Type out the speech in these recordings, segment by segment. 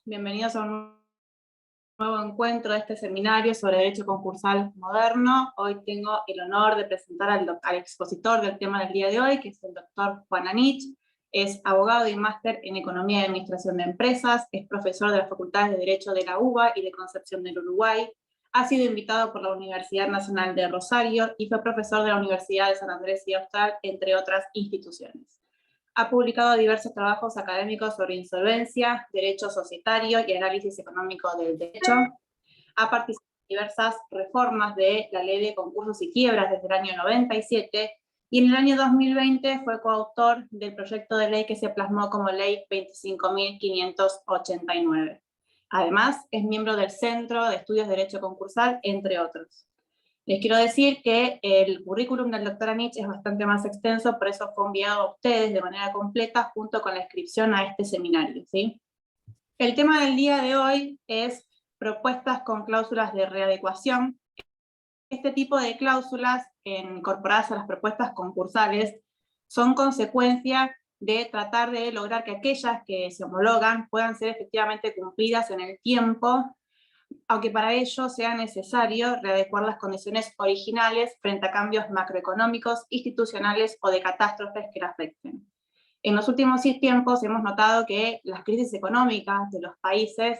Bienvenidos a un nuevo encuentro de este seminario sobre Derecho Concursal Moderno. Hoy tengo el honor de presentar al expositor del tema del día de hoy, que es el doctor Juan Anich. Es abogado y máster en Economía y Administración de Empresas, es profesor de las Facultades de Derecho de la UBA y de Concepción del Uruguay, ha sido invitado por la Universidad Nacional de Rosario y fue profesor de la Universidad de San Andrés y Austral, entre otras instituciones. Ha publicado diversos trabajos académicos sobre insolvencia, derecho societario y análisis económico del derecho. Ha participado en diversas reformas de la Ley de Concursos y Quiebras desde el año 97 y en el año 2020 fue coautor del proyecto de ley que se plasmó como Ley 25.589. Además, es miembro del Centro de Estudios de Derecho Concursal, entre otros. Les quiero decir que el currículum del doctor Anich es bastante más extenso, por eso fue enviado a ustedes de manera completa junto con la inscripción a este seminario, ¿sí? El tema del día de hoy es propuestas con cláusulas de readecuación. Este tipo de cláusulas incorporadas a las propuestas concursales son consecuencia de tratar de lograr que aquellas que se homologan puedan ser efectivamente cumplidas en el tiempo, aunque para ello sea necesario readecuar las condiciones originales frente a cambios macroeconómicos, institucionales o de catástrofes que la afecten. En los últimos tiempos hemos notado que las crisis económicas de los países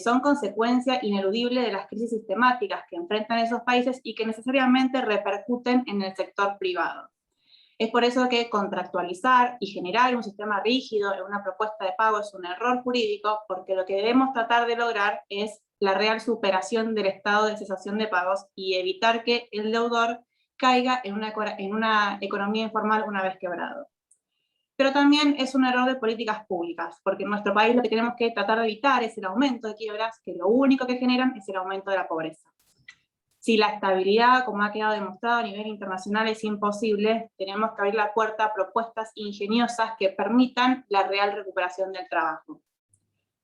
son consecuencia ineludible de las crisis sistemáticas que enfrentan esos países y que necesariamente repercuten en el sector privado. Es por eso que contractualizar y generar un sistema rígido en una propuesta de pago es un error jurídico, porque lo que debemos tratar de lograr es la real superación del estado de cesación de pagos y evitar que el deudor caiga en una economía informal una vez quebrado. Pero también es un error de políticas públicas, porque en nuestro país lo que tenemos que tratar de evitar es el aumento de quiebras, que lo único que generan es el aumento de la pobreza. Si la estabilidad, como ha quedado demostrado a nivel internacional, es imposible, tenemos que abrir la puerta a propuestas ingeniosas que permitan la real recuperación del trabajo.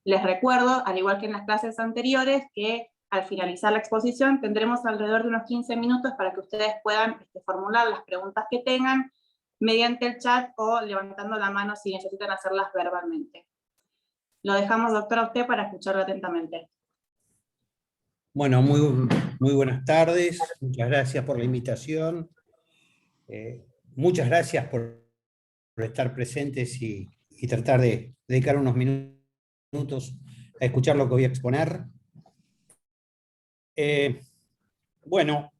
Les recuerdo, al igual que en las clases anteriores, que al finalizar la exposición tendremos alrededor de unos 15 minutos para que ustedes puedan formular las preguntas que tengan mediante el chat o levantando la mano si necesitan hacerlas verbalmente. Lo dejamos, doctor, a usted para escucharlo atentamente. Bueno, muy buenas tardes, muchas gracias por la invitación, muchas gracias por estar presentes y tratar de dedicar unos minutos a escuchar lo que voy a exponer. Bueno,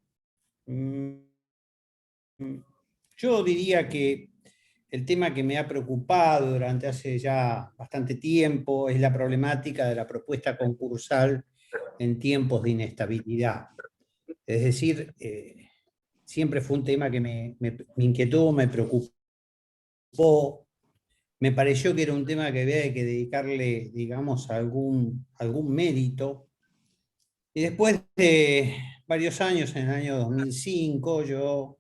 yo diría que el tema que me ha preocupado durante hace ya bastante tiempo es la problemática de la propuesta concursal en tiempos de inestabilidad. Es decir, siempre fue un tema que me inquietó, me preocupó, me pareció que era un tema que había que dedicarle, digamos, algún mérito. Y después de varios años, en el año 2005,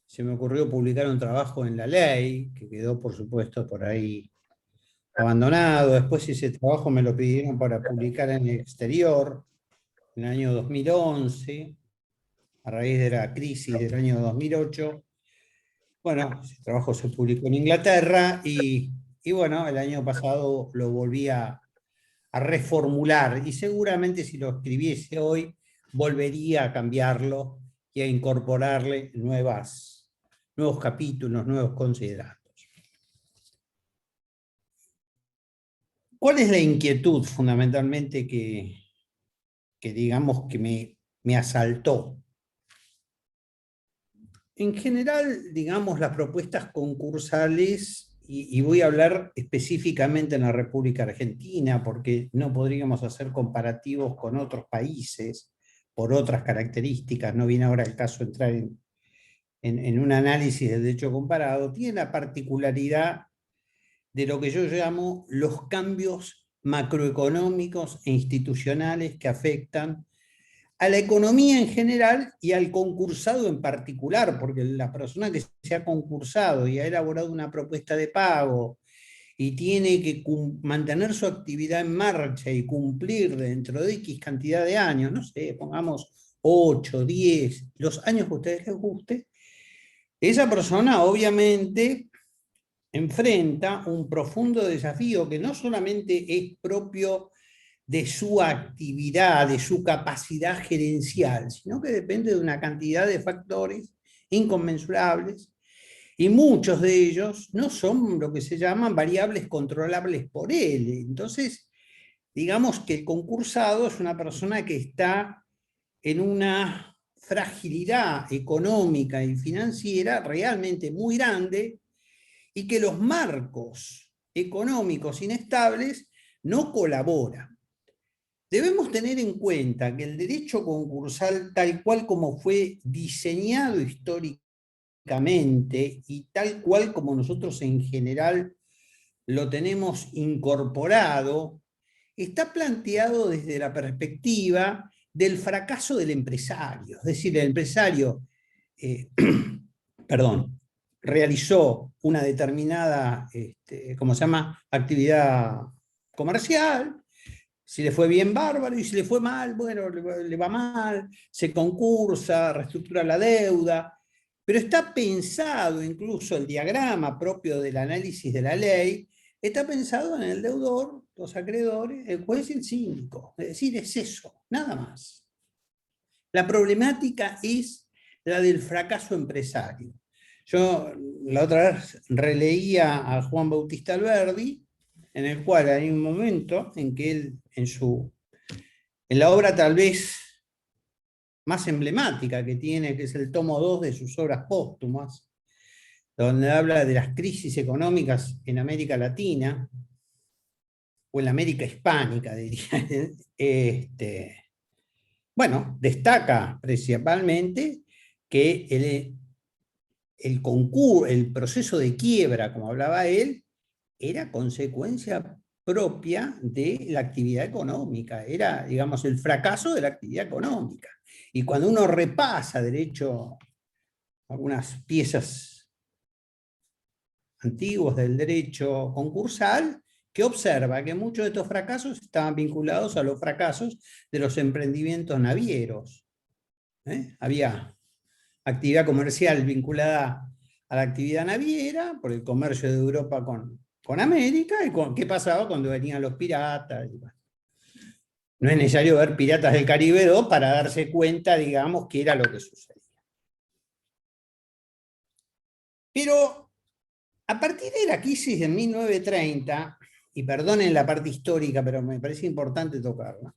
se me ocurrió publicar un trabajo en La Ley, que quedó, por supuesto, por ahí abandonado. Después ese trabajo me lo pidieron para publicar en el exterior, en el año 2011, a raíz de la crisis del año 2008. Bueno, ese trabajo se publicó en Inglaterra y bueno, el año pasado lo volví a reformular y seguramente si lo escribiese hoy volvería a cambiarlo y a incorporarle nuevos capítulos, nuevos considerados. ¿Cuál es la inquietud fundamentalmente que digamos que me asaltó? En general, digamos, las propuestas concursales, y voy a hablar específicamente en la República Argentina, porque no podríamos hacer comparativos con otros países por otras características, no viene ahora el caso entrar en un análisis de derecho comparado, tiene la particularidad de lo que yo llamo los cambios macroeconómicos e institucionales que afectan a la economía en general y al concursado en particular, porque la persona que se ha concursado y ha elaborado una propuesta de pago y tiene que mantener su actividad en marcha y cumplir dentro de X cantidad de años, no sé, pongamos 8, 10, los años que a ustedes les guste, esa persona obviamente enfrenta un profundo desafío que no solamente es propio de su actividad, de su capacidad gerencial, sino que depende de una cantidad de factores inconmensurables, y muchos de ellos no son lo que se llaman variables controlables por él. Entonces, digamos que el concursado es una persona que está en una fragilidad económica y financiera realmente muy grande, y que los marcos económicos inestables no colaboran. Debemos tener en cuenta que el derecho concursal, tal cual como fue diseñado históricamente y tal cual como nosotros en general lo tenemos incorporado, está planteado desde la perspectiva del fracaso del empresario. Es decir, el empresario perdón, realizó una determinada, ¿cómo se llama?, actividad comercial. Si le fue bien, bárbaro, y si le fue mal, bueno, le va mal, se concursa, reestructura la deuda, pero está pensado, incluso el diagrama propio del análisis de la ley, está pensado en el deudor, los acreedores, el juez y el síndico. Es decir, es eso, nada más. La problemática es la del fracaso empresario. Yo la otra vez releía a Juan Bautista Alberdi, en el cual hay un momento en que él, en la obra tal vez más emblemática que tiene, que es el tomo 2 de sus obras póstumas, donde habla de las crisis económicas en América Latina, o en la América hispánica, diría. Bueno, destaca principalmente que el proceso de quiebra, como hablaba él, era consecuencia propia de la actividad económica, era, digamos, el fracaso de la actividad económica. Y cuando uno repasa derecho, algunas piezas antiguas del derecho concursal, que observa que muchos de estos fracasos estaban vinculados a los fracasos de los emprendimientos navieros. Había actividad comercial vinculada a la actividad naviera, por el comercio de Europa con América, y qué pasaba cuando venían los piratas. No es necesario ver Piratas del Caribe 2 para darse cuenta, digamos, qué era lo que sucedía. Pero a partir de la crisis de 1930, y perdonen la parte histórica, pero me parece importante tocarla,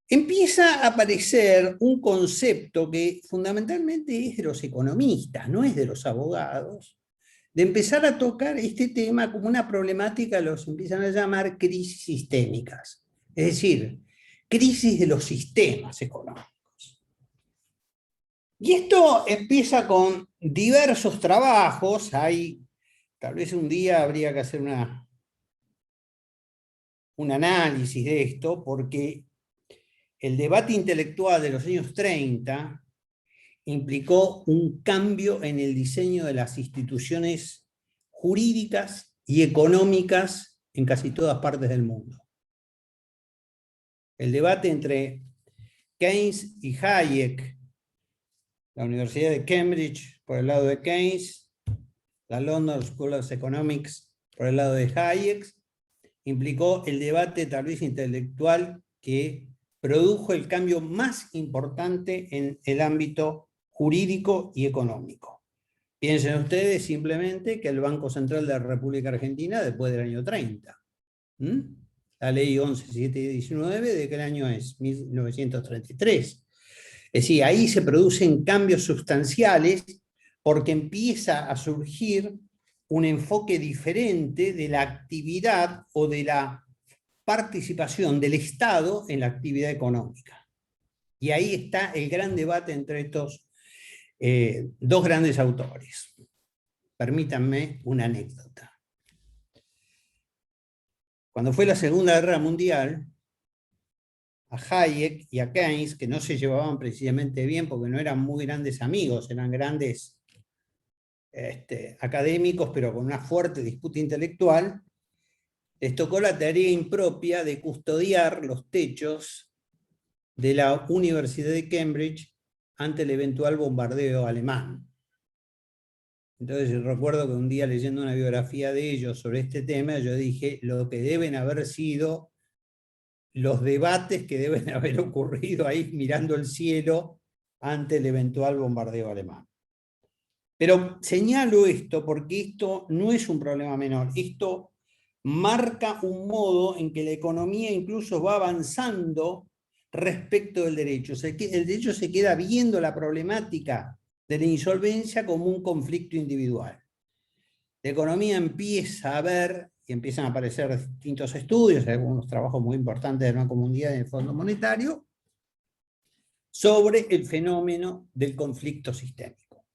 empieza a aparecer un concepto que fundamentalmente es de los economistas, no es de los abogados, de empezar a tocar este tema como una problemática, los empiezan a llamar crisis sistémicas, es decir, crisis de los sistemas económicos. Y esto empieza con diversos trabajos. Tal vez un día habría que hacer un análisis de esto, porque el debate intelectual de los años 30 implicó un cambio en el diseño de las instituciones jurídicas y económicas en casi todas partes del mundo. El debate entre Keynes y Hayek, la Universidad de Cambridge por el lado de Keynes, la London School of Economics por el lado de Hayek, implicó el debate tal vez intelectual que produjo el cambio más importante en el ámbito jurídico y económico. Piensen ustedes simplemente que el Banco Central de la República Argentina, después del año 30, la ley 11.719, ¿de qué año es? 1933. Es decir, ahí se producen cambios sustanciales porque empieza a surgir un enfoque diferente de la actividad o de la participación del Estado en la actividad económica. Y ahí está el gran debate entre estos dos grandes autores. Permítanme una anécdota. Cuando fue la Segunda Guerra Mundial, a Hayek y a Keynes, que no se llevaban precisamente bien porque no eran muy grandes amigos, eran grandes académicos, pero con una fuerte disputa intelectual, les tocó la tarea impropia de custodiar los techos de la Universidad de Cambridge ante el eventual bombardeo alemán. Entonces recuerdo que un día leyendo una biografía de ellos sobre este tema, yo dije lo que deben haber sido los debates que deben haber ocurrido ahí mirando el cielo ante el eventual bombardeo alemán. Pero señalo esto porque esto no es un problema menor. Esto marca un modo en que la economía incluso va avanzando respecto del derecho. El derecho se queda viendo la problemática de la insolvencia como un conflicto individual. La economía empieza a ver, y empiezan a aparecer distintos estudios, algunos trabajos muy importantes de la Comunidad y del Fondo Monetario, sobre el fenómeno del conflicto sistémico.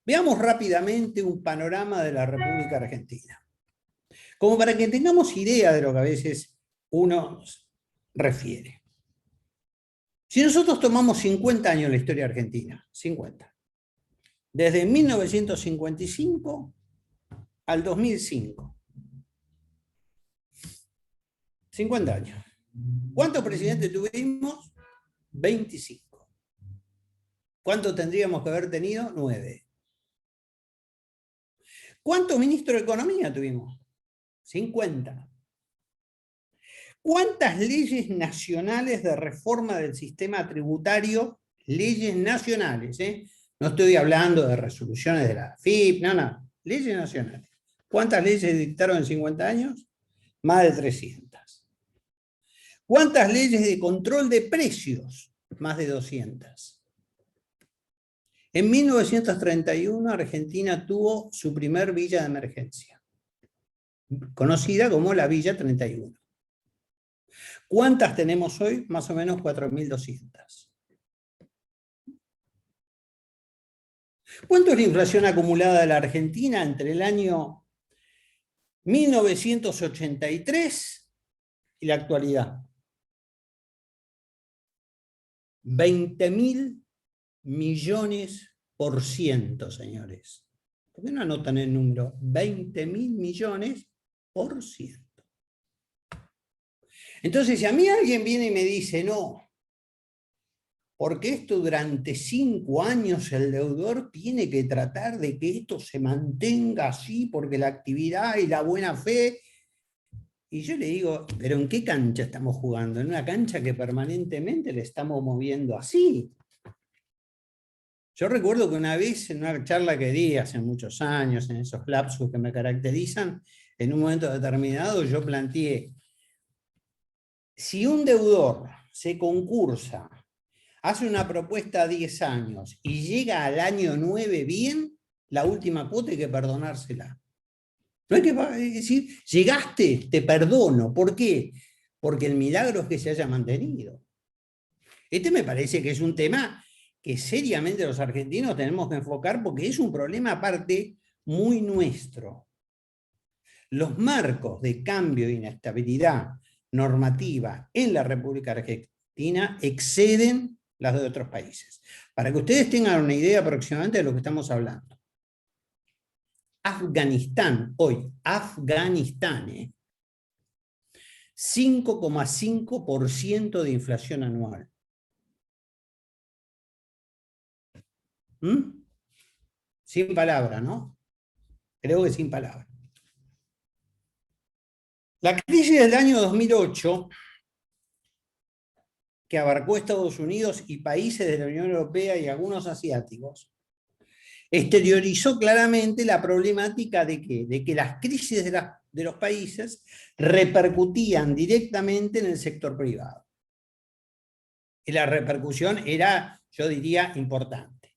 Veamos rápidamente un panorama de la República Argentina, como para que tengamos idea de lo que a veces uno refiere. Si nosotros tomamos 50 años la historia argentina, 50, desde 1955 al 2005, 50 años. ¿Cuántos presidentes tuvimos? 25. ¿Cuántos tendríamos que haber tenido? 9. ¿Cuántos ministros de Economía tuvimos? 50. ¿Cuántas leyes nacionales de reforma del sistema tributario? Leyes nacionales, no estoy hablando de resoluciones de la AFIP, no, leyes nacionales. ¿Cuántas leyes dictaron en 50 años? Más de 300. ¿Cuántas leyes de control de precios? Más de 200. En 1931 Argentina tuvo su primer villa de emergencia, conocida como la Villa 31. ¿Cuántas tenemos hoy? Más o menos 4.200. ¿Cuánto es la inflación acumulada de la Argentina entre el año 1983 y la actualidad? 20.000 millones por ciento, señores. ¿Por qué no anotan el número? 20.000 millones por ciento. Entonces, si a mí alguien viene y me dice, no, porque esto durante 5 años el deudor tiene que tratar de que esto se mantenga así, porque la actividad y la buena fe. Y yo le digo, ¿pero en qué cancha estamos jugando? En una cancha que permanentemente le estamos moviendo así. Yo recuerdo que una vez en una charla que di hace muchos años, en esos lapsus que me caracterizan, en un momento determinado yo planteé, si un deudor se concursa, hace una propuesta a 10 años y llega al año 9 bien, la última cuota hay que perdonársela. No hay que decir, llegaste, te perdono. ¿Por qué? Porque el milagro es que se haya mantenido. Este me parece que es un tema que seriamente los argentinos tenemos que enfocar porque es un problema aparte muy nuestro. Los marcos de cambio e inestabilidad normativa en la República Argentina exceden las de otros países. Para que ustedes tengan una idea aproximadamente de lo que estamos hablando. Afganistán, hoy, Afganistán, 5,5% de inflación anual. Sin palabra, ¿no? Creo que sin palabra. La crisis del año 2008, que abarcó Estados Unidos y países de la Unión Europea y algunos asiáticos, exteriorizó claramente la problemática de que las crisis de los países repercutían directamente en el sector privado. Y la repercusión era, yo diría, importante.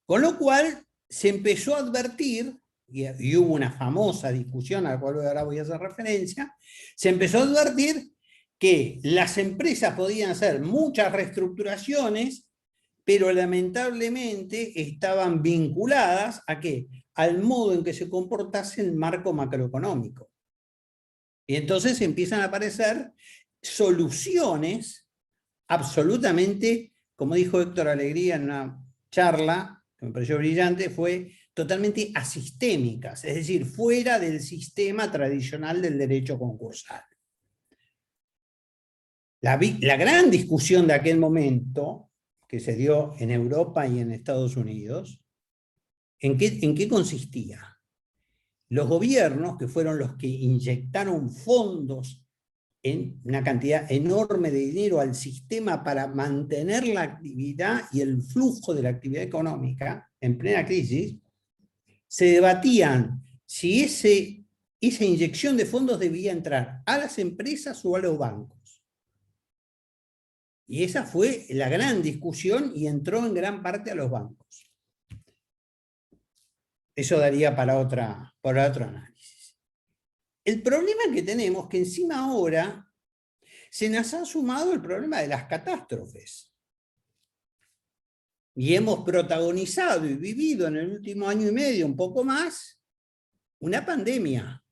Con lo cual se empezó a advertir, y hubo una famosa discusión a la cual ahora voy a hacer referencia, se empezó a advertir que las empresas podían hacer muchas reestructuraciones, pero lamentablemente estaban vinculadas ¿a qué? Al modo en que se comportase el marco macroeconómico. Y entonces empiezan a aparecer soluciones absolutamente, como dijo Héctor Alegría en una charla, que me pareció brillante, fue totalmente asistémicas, es decir, fuera del sistema tradicional del derecho concursal. La gran discusión de aquel momento, que se dio en Europa y en Estados Unidos, ¿En qué consistía? Los gobiernos, que fueron los que inyectaron fondos en una cantidad enorme de dinero al sistema para mantener la actividad y el flujo de la actividad económica en plena crisis, se debatían si esa inyección de fondos debía entrar a las empresas o a los bancos. Y esa fue la gran discusión y entró en gran parte a los bancos. Eso daría para otro análisis. El problema que tenemos es que encima ahora se nos ha sumado el problema de las catástrofes. Y hemos protagonizado y vivido en el último año y medio, un poco más, una pandemia.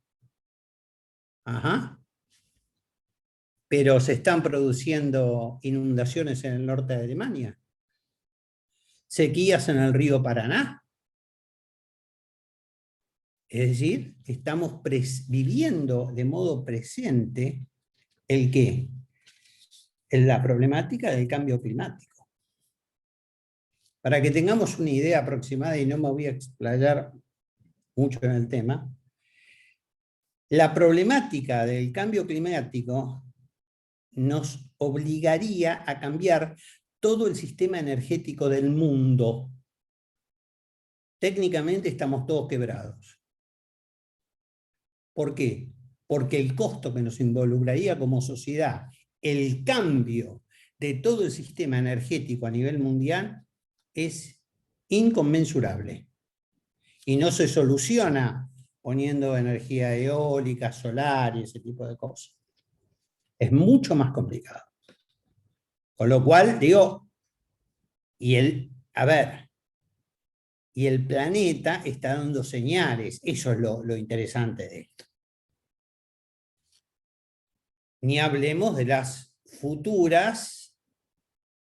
Ajá. Pero se están produciendo inundaciones en el norte de Alemania, sequías en el río Paraná. Es decir, estamos viviendo de modo presente ¿el qué? La problemática del cambio climático. Para que tengamos una idea aproximada, y no me voy a explayar mucho en el tema, la problemática del cambio climático nos obligaría a cambiar todo el sistema energético del mundo. Técnicamente estamos todos quebrados. ¿Por qué? Porque el costo que nos involucraría como sociedad, el cambio de todo el sistema energético a nivel mundial, es inconmensurable. Y no se soluciona poniendo energía eólica, solar y ese tipo de cosas. Es mucho más complicado. Con lo cual, digo, y el planeta está dando señales. Eso es lo interesante de esto. Ni hablemos de las futuras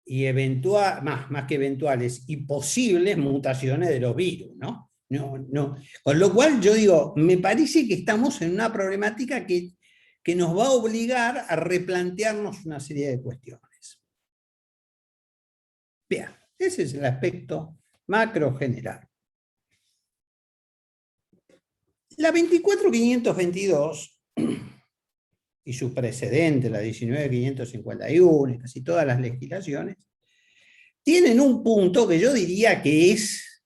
y más que eventuales y posibles mutaciones de los virus, ¿no? Con lo cual yo digo, me parece que estamos en una problemática que nos va a obligar a replantearnos una serie de cuestiones. Bien, ese es el aspecto macro general. La 24522 y su precedente, la 19551, y casi todas las legislaciones, tienen un punto que yo diría que es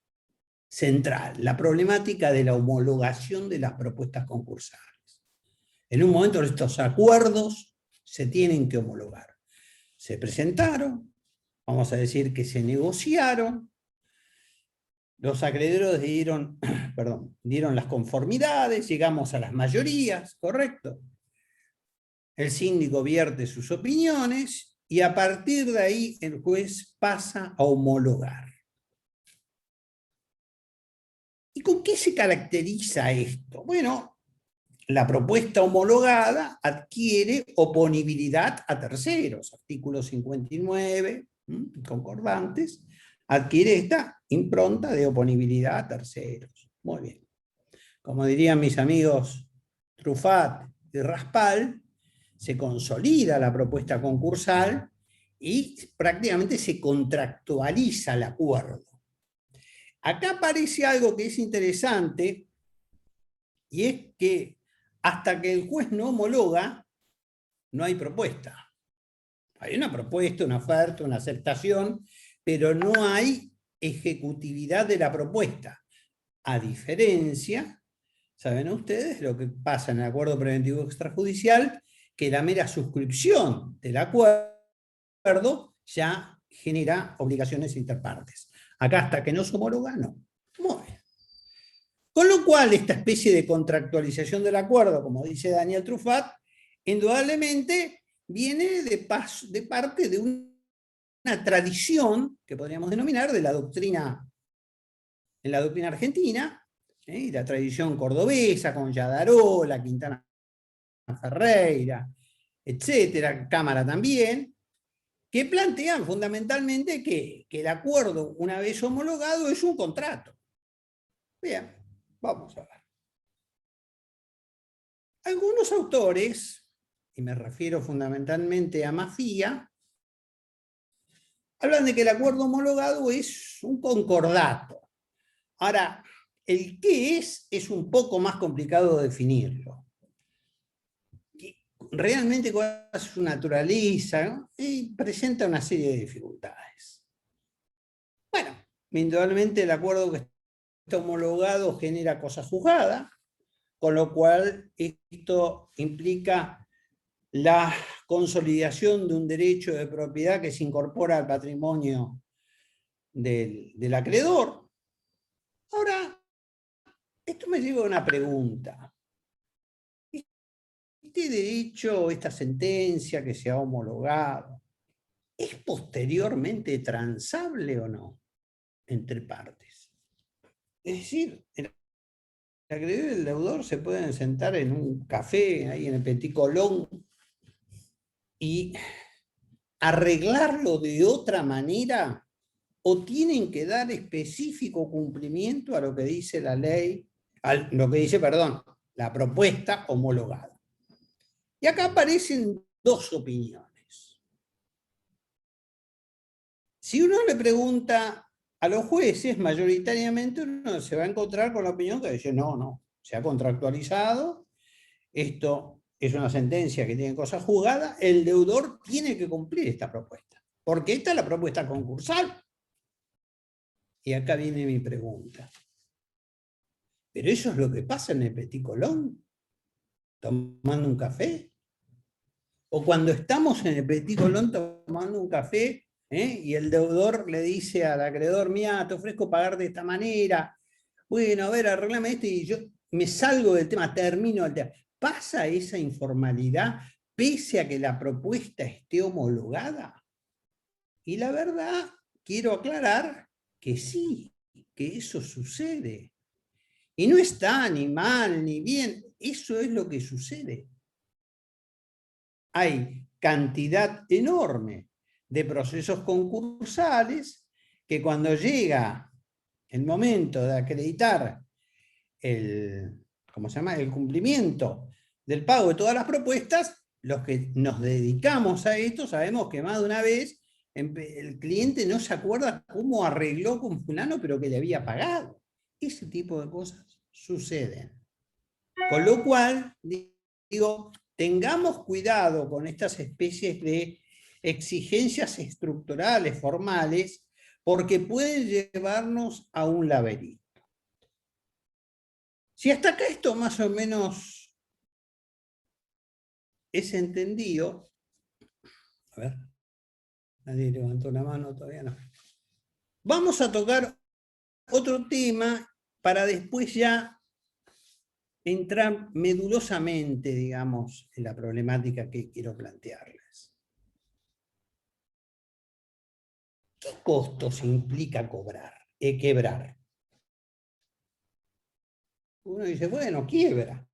central, la problemática de la homologación de las propuestas concursales. En un momento estos acuerdos se tienen que homologar. Se presentaron, vamos a decir que se negociaron, los acreedores dieron las conformidades, llegamos a las mayorías, ¿correcto? El síndico vierte sus opiniones y a partir de ahí el juez pasa a homologar. ¿Y con qué se caracteriza esto? Bueno, la propuesta homologada adquiere oponibilidad a terceros, artículo 59, concordantes, adquiere esta impronta de oponibilidad a terceros. Muy bien. Como dirían mis amigos Truffat y Raspal, se consolida la propuesta concursal y prácticamente se contractualiza el acuerdo. Acá aparece algo que es interesante, y es que hasta que el juez no homologa, no hay propuesta. Hay una propuesta, una oferta, una aceptación, pero no hay ejecutividad de la propuesta. A diferencia, saben ustedes, lo que pasa en el acuerdo preventivo extrajudicial, que la mera suscripción del acuerdo ya genera obligaciones interpartes. Acá hasta que no se homologa, no. Muy bien. Con lo cual, esta especie de contractualización del acuerdo, como dice Daniel Truffat, indudablemente viene de parte de una tradición que podríamos denominar de la doctrina, en la doctrina argentina, y la tradición cordobesa con Yadarola, Quintana Ferreira, etcétera, Cámara también, que plantean fundamentalmente que el acuerdo, una vez homologado, es un contrato. Bien, vamos a ver. Algunos autores, y me refiero fundamentalmente a Mafía, hablan de que el acuerdo homologado es un concordato. Ahora, el qué es un poco más complicado de definirlo. Realmente cuál es su naturaleza, ¿no? Y presenta una serie de dificultades. Bueno, indudablemente el acuerdo que está homologado genera cosa juzgada, con lo cual esto implica la consolidación de un derecho de propiedad que se incorpora al patrimonio del acreedor. Ahora, esto me lleva a una pregunta. ¿Este derecho, esta sentencia que se ha homologado, es posteriormente transable o no entre partes? Es decir, el acreedor y el deudor se pueden sentar en un café, ahí en el Petit Colón, y arreglarlo de otra manera, o tienen que dar específico cumplimiento a lo que dice la ley, la propuesta homologada. Y acá aparecen dos opiniones. Si uno le pregunta a los jueces, mayoritariamente uno se va a encontrar con la opinión que dice, no, se ha contractualizado, esto es una sentencia que tiene cosa juzgada, el deudor tiene que cumplir esta propuesta, porque esta es la propuesta concursal. Y acá viene mi pregunta. ¿Pero eso es lo que pasa en el Petit Colón? ¿Tomando un café? O cuando estamos en el Petit Colón tomando un café, y el deudor le dice al acreedor, mira, te ofrezco pagar de esta manera, bueno, a ver, arreglame esto, y yo me salgo del tema, termino el tema. ¿Pasa esa informalidad pese a que la propuesta esté homologada? Y la verdad, quiero aclarar que sí, que eso sucede. Y no está ni mal ni bien, eso es lo que sucede. Hay cantidad enorme de procesos concursales que cuando llega el momento de acreditar el cumplimiento del pago de todas las propuestas, los que nos dedicamos a esto sabemos que más de una vez el cliente no se acuerda cómo arregló con fulano, pero que le había pagado. Ese tipo de cosas suceden. Con lo cual, digo, tengamos cuidado con estas especies de exigencias estructurales, formales, porque pueden llevarnos a un laberinto. Si hasta acá esto más o menos es entendido, a ver, nadie levantó la mano, todavía no. Vamos a tocar otro tema para después ya entrar medulosamente, digamos, en la problemática que quiero plantearles. ¿Qué costos implica quebrar? Uno dice, bueno, quiebra.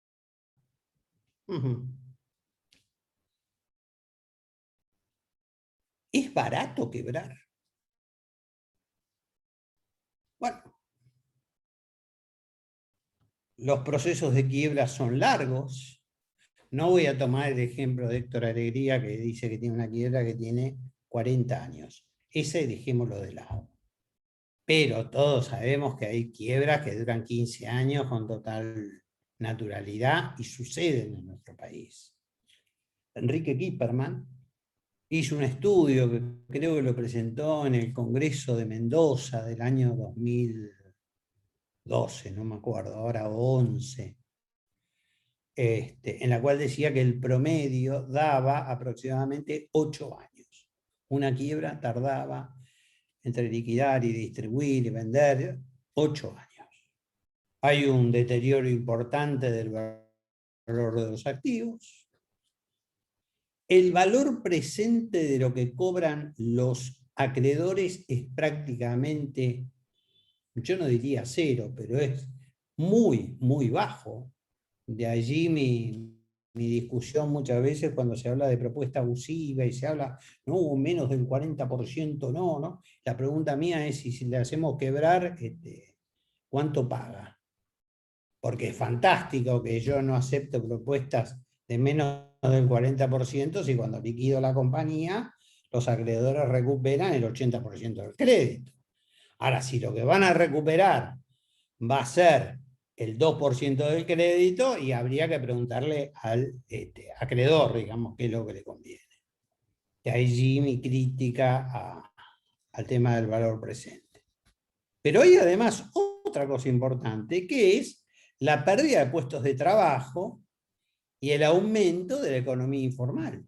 ¿Es barato quebrar? Bueno, los procesos de quiebra son largos. No voy a tomar el ejemplo de Héctor Alegría, que dice que tiene una quiebra que tiene 40 años. Ese dejémoslo de lado. Pero todos sabemos que hay quiebras que duran 15 años con total naturalidad y suceden en nuestro país. Enrique Kipperman hizo un estudio que creo que lo presentó en el Congreso de Mendoza del año 2012, no me acuerdo, ahora 11, en la cual decía que el promedio daba aproximadamente 8 años. Una quiebra tardaba entre liquidar y distribuir y vender 8 años. Hay un deterioro importante del valor de los activos. El valor presente de lo que cobran los acreedores es prácticamente, yo no diría cero, pero es muy, muy bajo. De allí mi discusión muchas veces cuando se habla de propuesta abusiva y se habla, no, menos del 40%, no. La pregunta mía es si le hacemos quebrar, ¿cuánto paga? Porque es fantástico que yo no acepto propuestas de menos del 40% si cuando liquido la compañía los acreedores recuperan el 80% del crédito. Ahora, si lo que van a recuperar va a ser el 2% del crédito y habría que preguntarle al acreedor, digamos, qué es lo que le conviene. Y allí mi crítica al tema del valor presente. Pero hay además otra cosa importante, que es la pérdida de puestos de trabajo y el aumento de la economía informal.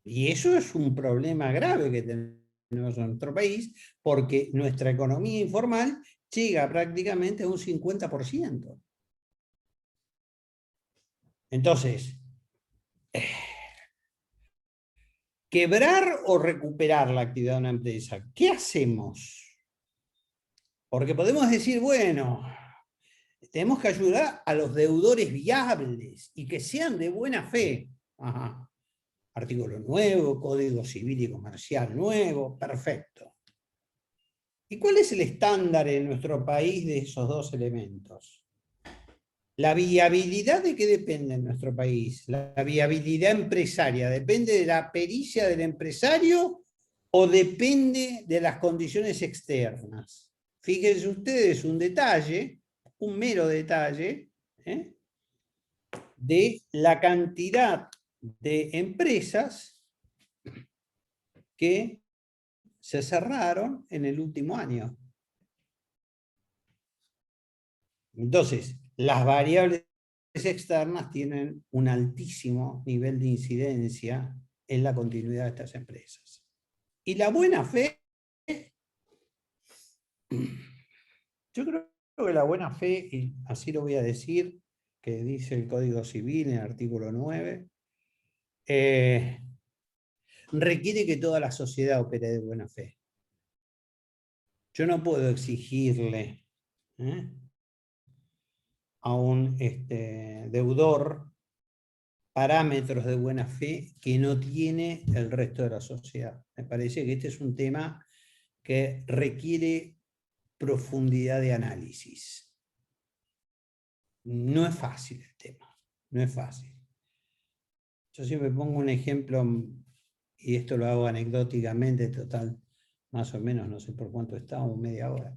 Y eso es un problema grave que tenemos en nuestro país, porque nuestra economía informal llega prácticamente a un 50%. Entonces, quebrar o recuperar la actividad de una empresa, ¿qué hacemos? Porque podemos decir, bueno, tenemos que ayudar a los deudores viables y que sean de buena fe. Ajá. Artículo nuevo, Código Civil y Comercial nuevo, perfecto. ¿Y cuál es el estándar en nuestro país de esos dos elementos? ¿La viabilidad de qué depende en nuestro país? ¿La viabilidad empresaria depende de la pericia del empresario o depende de las condiciones externas? Fíjense ustedes un detalle, un mero detalle, de la cantidad de empresas que se cerraron en el último año. Entonces, las variables externas tienen un altísimo nivel de incidencia en la continuidad de estas empresas. Y la buena fe, yo creo que la buena fe, y así lo voy a decir, que dice el Código Civil en el artículo 9, requiere que toda la sociedad opere de buena fe. Yo no puedo exigirle a un deudor parámetros de buena fe que no tiene el resto de la sociedad. Me parece que este es un tema que requiere profundidad de análisis. No es fácil el tema, no es fácil. Yo siempre pongo un ejemplo, y esto lo hago anecdóticamente, total, más o menos, no sé por cuánto estábamos, media hora.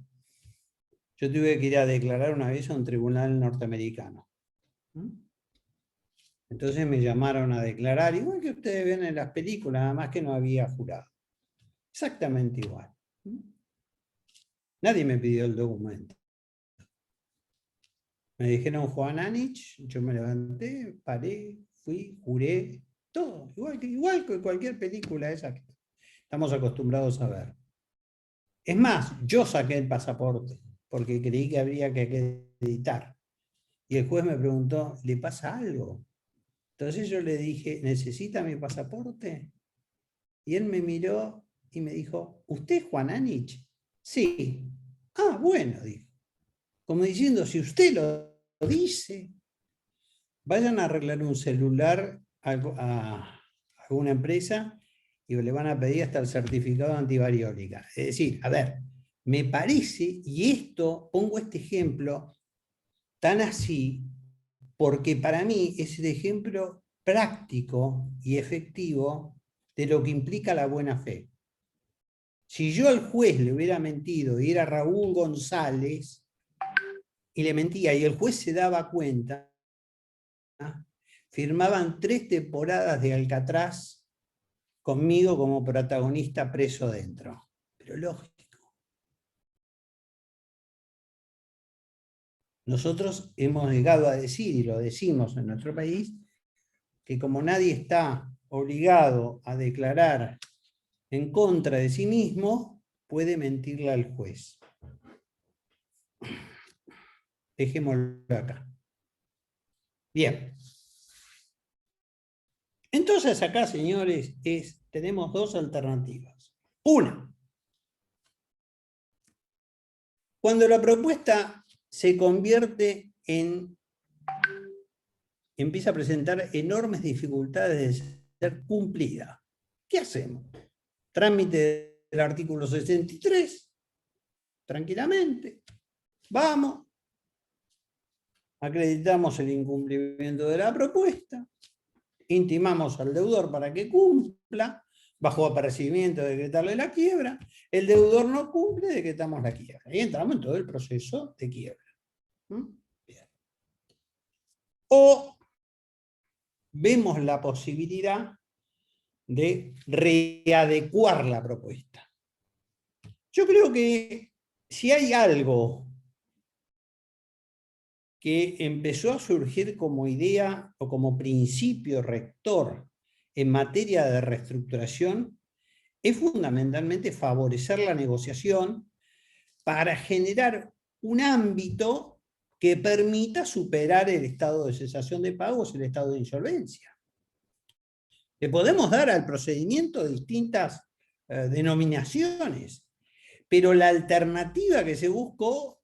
Yo tuve que ir a declarar una vez a un tribunal norteamericano. Entonces me llamaron a declarar, igual que ustedes ven en las películas, nada más que no había jurado. Exactamente igual. Nadie me pidió el documento. Me dijeron Juan Anich, yo me levanté, paré, fui, juré, todo. Igual que cualquier película esa que estamos acostumbrados a ver. Es más, yo saqué el pasaporte, porque creí que habría que acreditar. Y el juez me preguntó, ¿le pasa algo? Entonces yo le dije, ¿necesita mi pasaporte? Y él me miró y me dijo, ¿usted es Juan Anich? Sí. Ah, bueno, dijo. Como diciendo, si usted lo dice, vayan a arreglar un celular a alguna empresa y le van a pedir hasta el certificado antivariólica. Es decir, a ver, me parece, y esto, pongo este ejemplo tan así, porque para mí es el ejemplo práctico y efectivo de lo que implica la buena fe. Si yo al juez le hubiera mentido y era Raúl González, y le mentía, y el juez se daba cuenta, firmaban 3 temporadas de Alcatraz conmigo como protagonista preso dentro. Pero lógico. Nosotros hemos llegado a decir, y lo decimos en nuestro país, que como nadie está obligado a declarar en contra de sí mismo, puede mentirle al juez. Dejémoslo acá. Bien. Entonces acá, señores, tenemos 2 alternativas. Una, cuando la propuesta se convierte empieza a presentar enormes dificultades de ser cumplida, ¿qué hacemos? Trámite del artículo 63, tranquilamente, vamos, acreditamos el incumplimiento de la propuesta, intimamos al deudor para que cumpla, bajo apercibimiento de decretarle la quiebra, el deudor no cumple, decretamos la quiebra. Y entramos en todo el proceso de quiebra. Bien. O vemos la posibilidad de readecuar la propuesta. Yo creo que si hay algo que empezó a surgir como idea o como principio rector en materia de reestructuración, es fundamentalmente favorecer la negociación para generar un ámbito que permita superar el estado de cesación de pagos, el estado de insolvencia. Le podemos dar al procedimiento distintas denominaciones, pero la alternativa que se buscó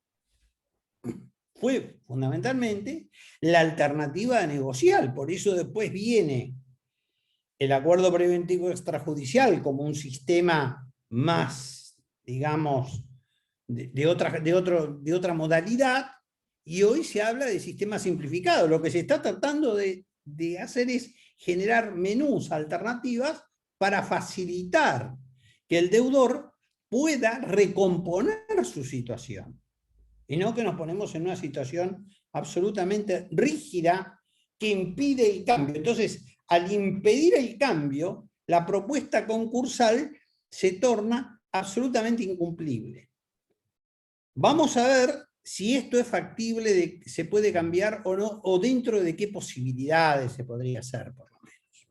fue fundamentalmente la alternativa negocial. Por eso después viene el acuerdo preventivo extrajudicial como un sistema más, digamos, de otra modalidad, y hoy se habla de sistema simplificado. Lo que se está tratando de hacer es generar menús, alternativas, para facilitar que el deudor pueda recomponer su situación. Y no que nos ponemos en una situación absolutamente rígida que impide el cambio. Entonces, al impedir el cambio, la propuesta concursal se torna absolutamente incumplible. Vamos a ver si esto es factible, se puede cambiar o no, o dentro de qué posibilidades se podría hacer, por lo menos.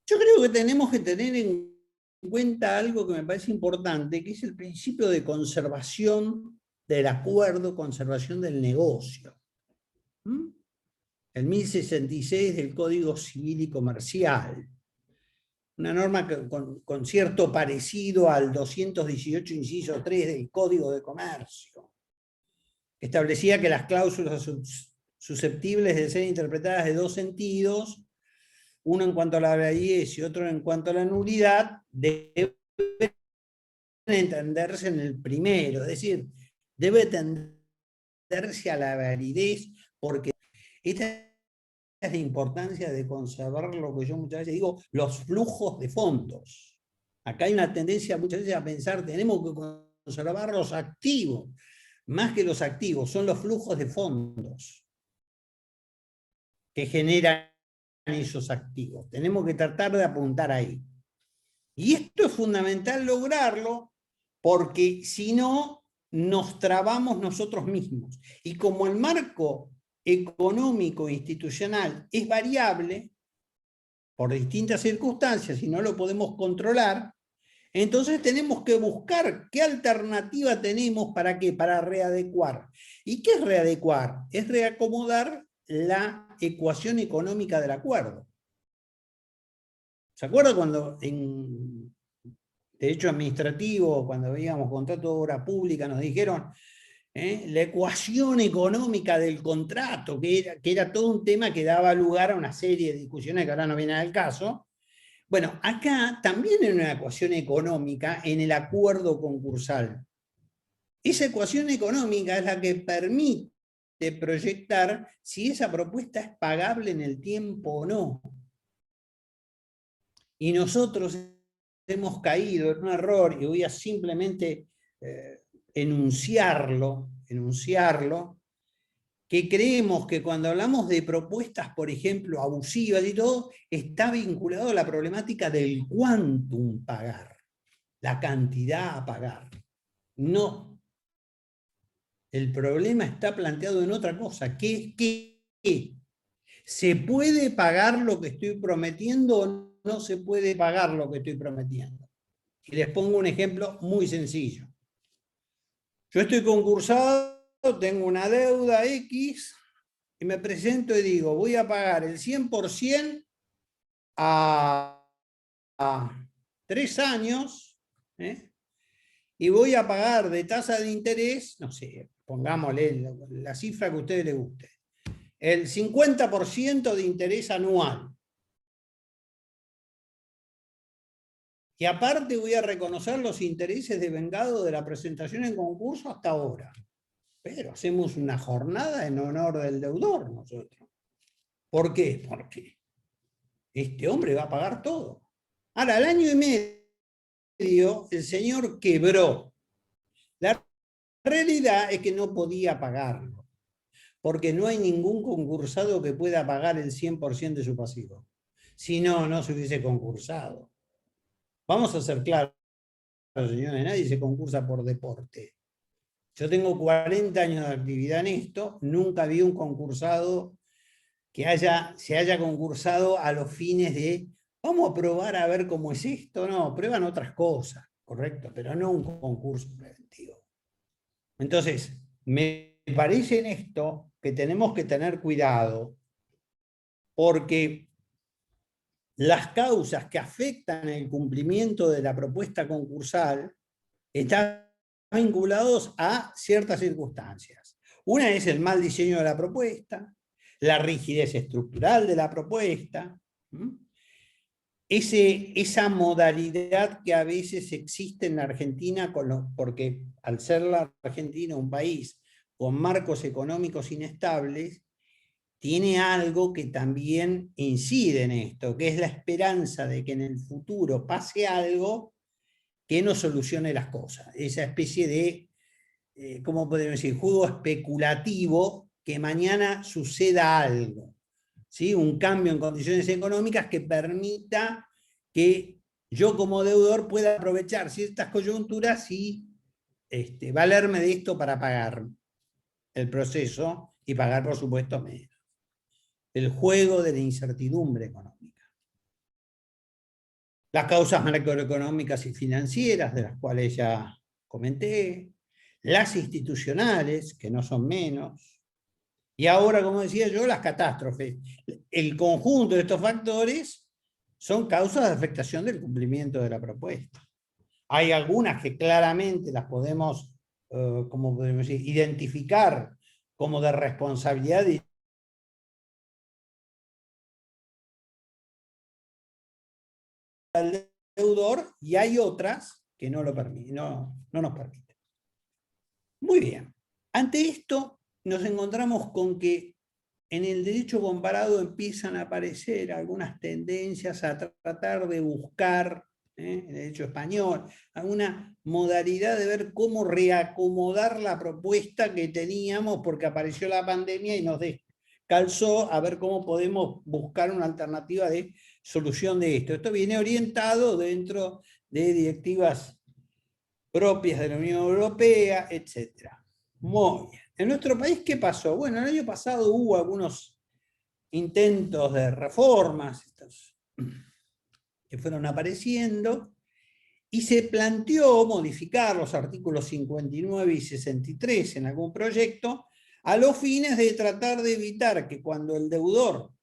Yo creo que tenemos que tener en cuenta algo que me parece importante, que es el principio de conservación del acuerdo, conservación del negocio. El 1066 del Código Civil y Comercial. Una norma con cierto parecido al 218, inciso 3 del Código de Comercio. Establecía que las cláusulas susceptibles de ser interpretadas de dos sentidos, uno en cuanto a la validez y otro en cuanto a la nulidad, deben entenderse en el primero, es decir, debe tenderse a la validez, porque esta es la importancia de conservar lo que yo muchas veces digo, los flujos de fondos. Acá hay una tendencia muchas veces a pensar, tenemos que conservar los activos, más que los activos, son los flujos de fondos que generan esos activos. Tenemos que tratar de apuntar ahí. Y esto es fundamental lograrlo, porque si no, nos trabamos nosotros mismos. Y como el marco económico e institucional es variable, por distintas circunstancias, y no lo podemos controlar, entonces tenemos que buscar qué alternativa tenemos para qué, para readecuar. ¿Y qué es readecuar? Es reacomodar la ecuación económica del acuerdo. ¿Se acuerdan cuando en derecho administrativo, cuando veíamos contrato de obra pública, nos dijeron la ecuación económica del contrato, que era todo un tema que daba lugar a una serie de discusiones que ahora no vienen al caso? Bueno, acá también hay una ecuación económica en el acuerdo concursal. Esa ecuación económica es la que permite proyectar si esa propuesta es pagable en el tiempo o no. Y nosotros hemos caído en un error, y voy a simplemente enunciarlo, que creemos que cuando hablamos de propuestas, por ejemplo, abusivas y todo, está vinculado a la problemática del quantum pagar, la cantidad a pagar. No. El problema está planteado en otra cosa, que es que ¿se puede pagar lo que estoy prometiendo o no se puede pagar lo que estoy prometiendo? Y les pongo un ejemplo muy sencillo. Yo estoy concursado, tengo una deuda X, y me presento y digo, voy a pagar el 100% a 3 años, y voy a pagar de tasa de interés, no sé, pongámosle la cifra que a ustedes les guste, el 50% de interés anual. Y aparte voy a reconocer los intereses devengados de la presentación en concurso hasta ahora. Pero hacemos una jornada en honor del deudor nosotros. ¿Por qué? Porque este hombre va a pagar todo. Ahora, al año y medio, el señor quebró. La realidad es que no podía pagarlo, porque no hay ningún concursado que pueda pagar el 100% de su pasivo. Si no, no se hubiese concursado. Vamos a ser claros, señores, nadie se concursa por deporte. Yo tengo 40 años de actividad en esto, nunca vi un concursado que se haya concursado a los fines de vamos a probar a ver cómo es esto. No, prueban otras cosas, correcto, pero no un concurso preventivo. Entonces, me parece en esto que tenemos que tener cuidado porque las causas que afectan el cumplimiento de la propuesta concursal están vinculados a ciertas circunstancias. Una es el mal diseño de la propuesta, la rigidez estructural de la propuesta, esa modalidad que a veces existe en la Argentina, porque al ser la Argentina un país con marcos económicos inestables, tiene algo que también incide en esto, que es la esperanza de que en el futuro pase algo que no solucione las cosas. Esa especie de, ¿cómo podemos decir?, juego especulativo, que mañana suceda algo, ¿sí? Un cambio en condiciones económicas que permita que yo como deudor pueda aprovechar ciertas coyunturas y valerme de esto para pagar el proceso y pagar, por supuesto, menos. El juego de la incertidumbre económica. Las causas macroeconómicas y financieras, de las cuales ya comenté, las institucionales, que no son menos, y ahora, como decía yo, las catástrofes. El conjunto de estos factores son causas de afectación del cumplimiento de la propuesta. Hay algunas que claramente las podemos, como podemos decir, identificar como de responsabilidad del deudor, y hay otras que no lo permiten, no nos permiten. Muy bien. Ante esto nos encontramos con que en el derecho comparado empiezan a aparecer algunas tendencias a tratar de buscar, el derecho español, alguna modalidad de ver cómo reacomodar la propuesta que teníamos, porque apareció la pandemia y nos descalzó a ver cómo podemos buscar una alternativa de solución de esto. Esto viene orientado dentro de directivas propias de la Unión Europea, etc. Muy bien. En nuestro país, ¿qué pasó? Bueno, el año pasado hubo algunos intentos de reformas que fueron apareciendo, y se planteó modificar los artículos 59 y 63 en algún proyecto, a los fines de tratar de evitar que cuando el deudor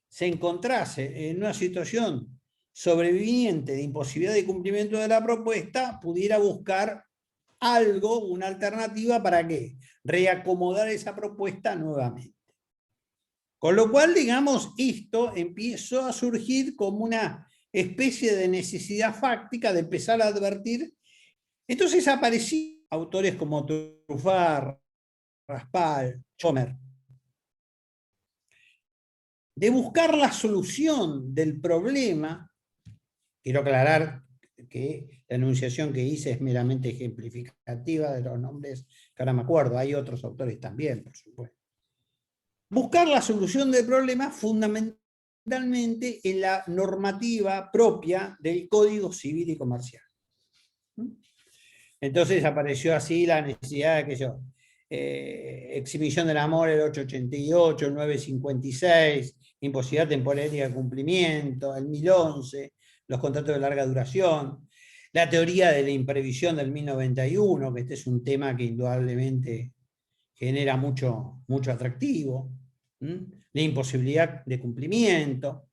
se encontrase en una situación sobreviviente de imposibilidad de cumplimiento de la propuesta, pudiera buscar algo, una alternativa para ¿qué? Reacomodar esa propuesta nuevamente. Con lo cual, digamos, esto empezó a surgir como una especie de necesidad fáctica de empezar a advertir. Entonces aparecían autores como Truffat, Raspal, Chomer, de buscar la solución del problema. Quiero aclarar que la enunciación que hice es meramente ejemplificativa de los nombres que ahora me acuerdo, hay otros autores también, por supuesto. Buscar la solución del problema fundamentalmente en la normativa propia del Código Civil y Comercial. Entonces apareció así la necesidad de exhibición del amor, el 888, el 956, imposibilidad temporaria de cumplimiento, el 1011, los contratos de larga duración, la teoría de la imprevisión del 1091, que este es un tema que indudablemente genera mucho atractivo, la imposibilidad de cumplimiento.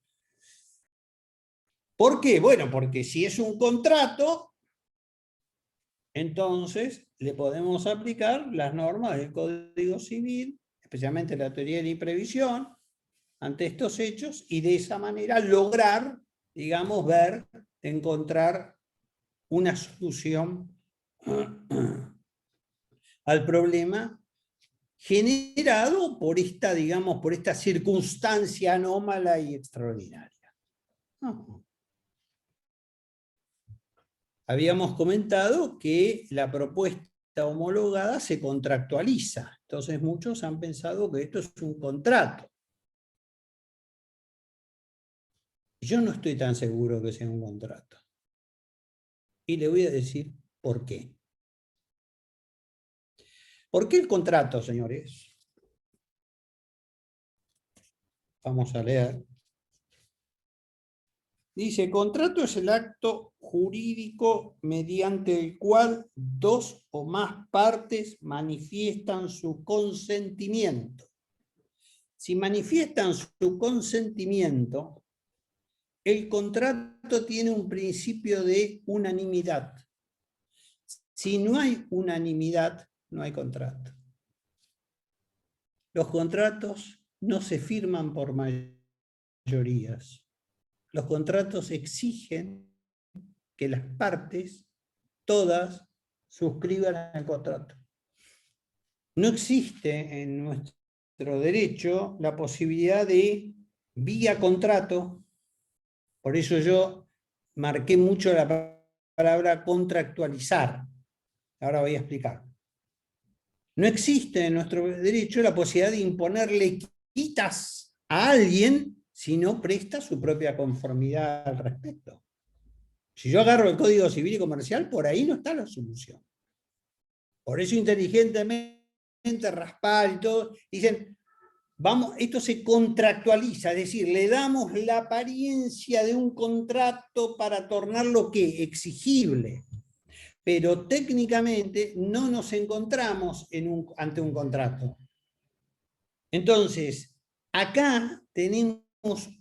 ¿Por qué? Bueno, porque si es un contrato, entonces le podemos aplicar las normas del Código Civil, especialmente la teoría de la imprevisión, ante estos hechos, y de esa manera lograr, digamos, encontrar una solución al problema generado por esta, digamos, por esta circunstancia anómala y extraordinaria. habíamos comentado que la propuesta homologada se contractualiza. Entonces muchos han pensado que esto es un contrato. Yo no estoy tan seguro que sea un contrato. Y le voy a decir por qué. ¿Por qué el contrato, señores? Vamos a leer. Dice, contrato es el acto jurídico mediante el cual dos o más partes manifiestan su consentimiento. Si manifiestan su consentimiento, el contrato tiene un principio de unanimidad. Si no hay unanimidad, no hay contrato. Los contratos no se firman por mayorías. Los contratos exigen que las partes, todas, suscriban el contrato. No existe en nuestro derecho la posibilidad de, vía contrato, por eso yo marqué mucho la palabra contractualizar. Ahora voy a explicar. No existe en nuestro derecho la posibilidad de imponerle quitas a alguien si no presta su propia conformidad al respecto. Si yo agarro el Código Civil y Comercial, por ahí no está la solución. Por eso inteligentemente raspar y todo, dicen, vamos, esto se contractualiza, es decir, le damos la apariencia de un contrato para tornarlo ¿qué? Exigible. Pero técnicamente no nos encontramos ante un contrato. Entonces, acá tenemos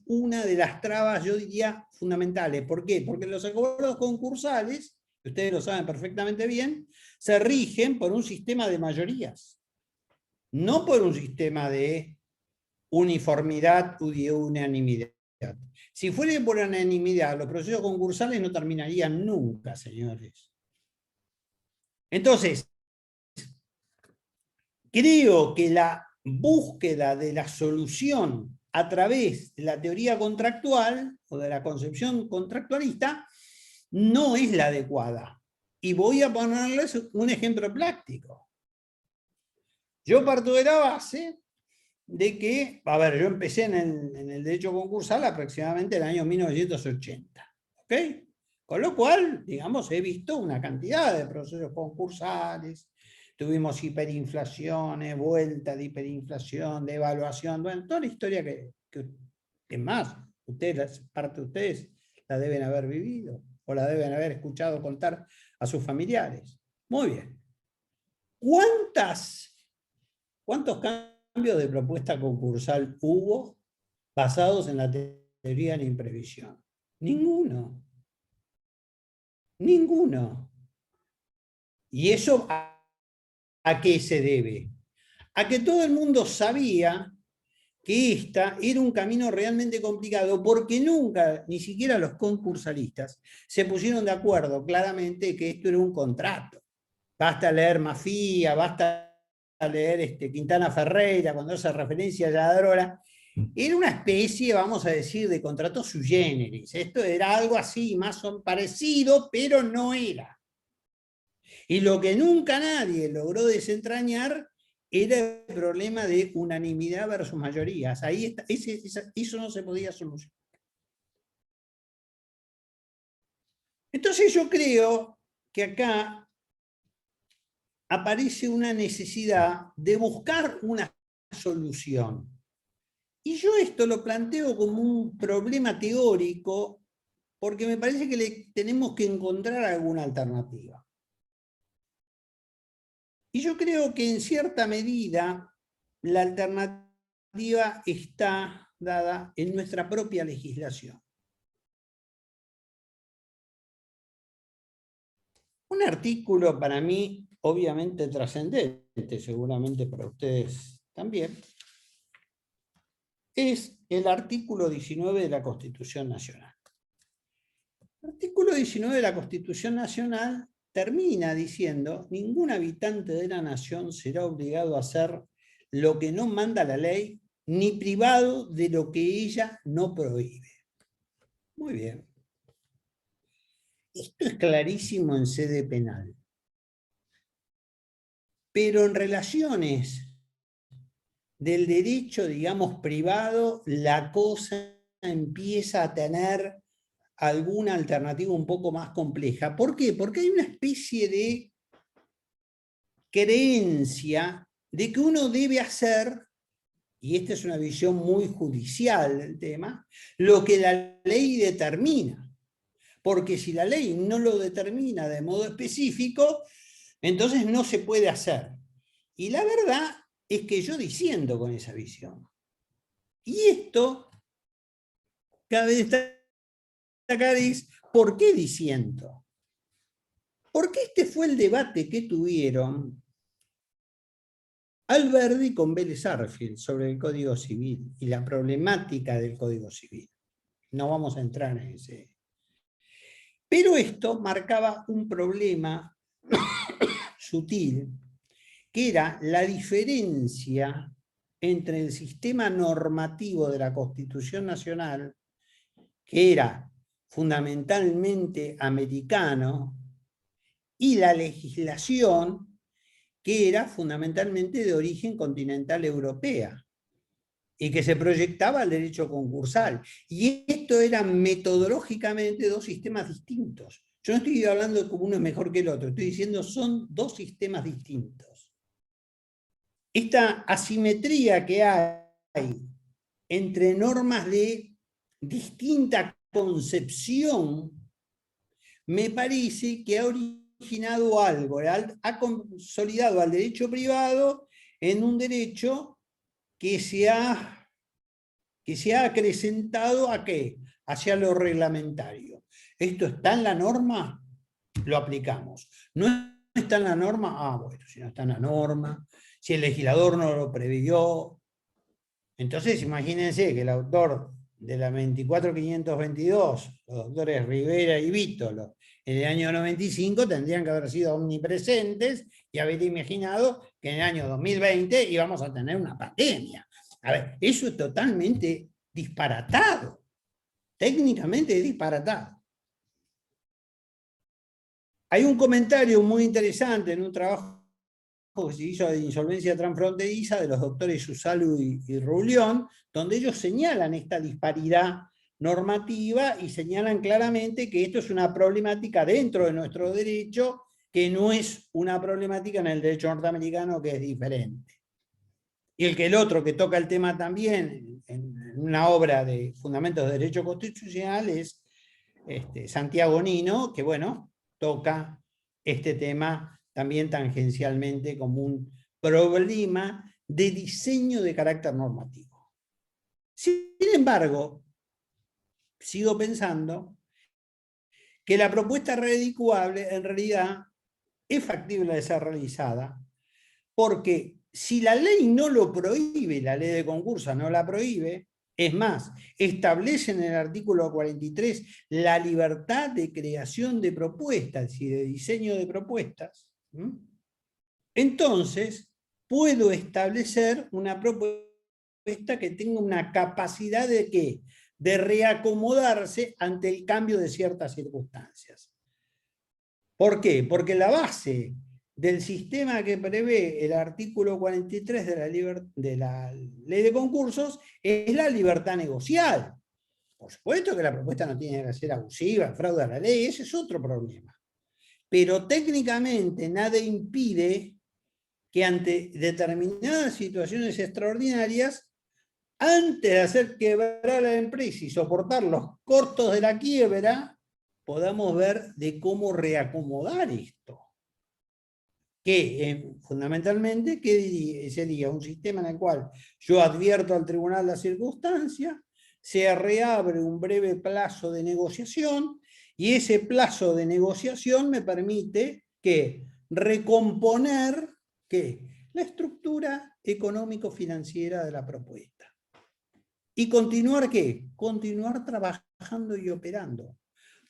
una de las trabas, yo diría, fundamentales. ¿Por qué? Porque los acuerdos concursales, ustedes lo saben perfectamente bien, se rigen por un sistema de mayorías, no por un sistema de uniformidad o de unanimidad. Si fuera por unanimidad, los procesos concursales no terminarían nunca, señores. Entonces, creo que la búsqueda de la solución a través de la teoría contractual o de la concepción contractualista no es la adecuada. Y voy a ponerles un ejemplo práctico. Yo parto de la base de que, a ver, yo empecé en el derecho concursal aproximadamente en el año 1980. ¿Ok? Con lo cual, digamos, he visto una cantidad de procesos concursales, tuvimos hiperinflaciones, vuelta de hiperinflación, de evaluación, bueno, toda la historia que es más, parte de ustedes la deben haber vivido o la deben haber escuchado contar a sus familiares. Muy bien. ¿Cuántos cambios de propuesta concursal hubo basados en la teoría de la imprevisión? Ninguno. Ninguno. ¿Y eso a qué se debe? A que todo el mundo sabía que era un camino realmente complicado, porque nunca, ni siquiera los concursalistas, se pusieron de acuerdo claramente que esto era un contrato. Basta leer Mafía, basta leer Quintana Ferreira, cuando hace referencia a Lladrola. Era una especie, vamos a decir, de contrato sui generis. Esto era algo así, más o menos parecido, pero no era. Y lo que nunca nadie logró desentrañar era el problema de unanimidad versus mayorías. Ahí está, eso no se podía solucionar. Entonces yo creo que acá aparece una necesidad de buscar una solución. Y yo esto lo planteo como un problema teórico porque me parece que tenemos que encontrar alguna alternativa. Y yo creo que en cierta medida la alternativa está dada en nuestra propia legislación. Un artículo para mí obviamente trascendente, seguramente para ustedes también, es el artículo 19 de la Constitución Nacional. El artículo 19 de la Constitución Nacional termina diciendo: ningún habitante de la nación será obligado a hacer lo que no manda la ley, ni privado de lo que ella no prohíbe. Muy bien. Esto es clarísimo en sede penal. Pero en relaciones del derecho, digamos, privado, la cosa empieza a tener alguna alternativa un poco más compleja. ¿Por qué? Porque hay una especie de creencia de que uno debe hacer, y esta es una visión muy judicial del tema, lo que la ley determina. Porque si la ley no lo determina de modo específico, entonces no se puede hacer. Y la verdad es que yo disiento con esa visión. Y esto, cabe destacar, es ¿por qué disiento? Porque este fue el debate que tuvieron Alberdi con Vélez Sarsfield sobre el Código Civil y la problemática del Código Civil. No vamos a entrar en ese. Pero esto marcaba un problema sutil, que era la diferencia entre el sistema normativo de la Constitución Nacional, que era fundamentalmente americano, y la legislación, que era fundamentalmente de origen continental europea, y que se proyectaba al derecho concursal. Y esto eran metodológicamente dos sistemas distintos. Yo no estoy hablando de que uno es mejor que el otro, estoy diciendo son dos sistemas distintos. Esta asimetría que hay entre normas de distinta concepción me parece que ha originado algo, ha consolidado al derecho privado en un derecho que se ha acrecentado ¿a qué? Hacia lo reglamentario. ¿Esto está en la norma? Lo aplicamos. ¿No está en la norma? Ah, bueno, si no está en la norma, si el legislador no lo previó. Entonces, imagínense que el autor de la 24522, los doctores Rivera y Vítolo, en el año 95 tendrían que haber sido omnipresentes y haber imaginado que en el año 2020 íbamos a tener una pandemia. A ver, eso es totalmente disparatado, técnicamente disparatado. Hay un comentario muy interesante en un trabajo que se hizo de insolvencia transfronteriza de los doctores Susalu y Rulión, donde ellos señalan esta disparidad normativa y señalan claramente que esto es una problemática dentro de nuestro derecho, que no es una problemática en el derecho norteamericano, que es diferente. Y el otro que toca el tema también en una obra de Fundamentos de Derecho Constitucional es Santiago Nino, que bueno, toca este tema también tangencialmente como un problema de diseño de carácter normativo. Sin embargo, sigo pensando que la propuesta redituable en realidad es factible de ser realizada, porque si la ley no lo prohíbe, la ley de concurso no la prohíbe, es más, establece en el artículo 43 la libertad de creación de propuestas y de diseño de propuestas, entonces puedo establecer una propuesta que tenga una capacidad de ¿qué? De reacomodarse ante el cambio de ciertas circunstancias. ¿Por qué? Porque la base del sistema que prevé el artículo 43 de la ley de concursos es la libertad negocial. Por supuesto que la propuesta no tiene que ser abusiva, fraude a la ley, ese es otro problema. Pero técnicamente nada impide que ante determinadas situaciones extraordinarias, antes de hacer quebrar la empresa y soportar los costos de la quiebra, podamos ver de cómo reacomodar esto. Que fundamentalmente, ¿qué sería? Un sistema en el cual yo advierto al tribunal la circunstancia, se reabre un breve plazo de negociación, y ese plazo de negociación me permite que recomponer la estructura económico-financiera de la propuesta. Y continuar ¿qué? Continuar trabajando y operando.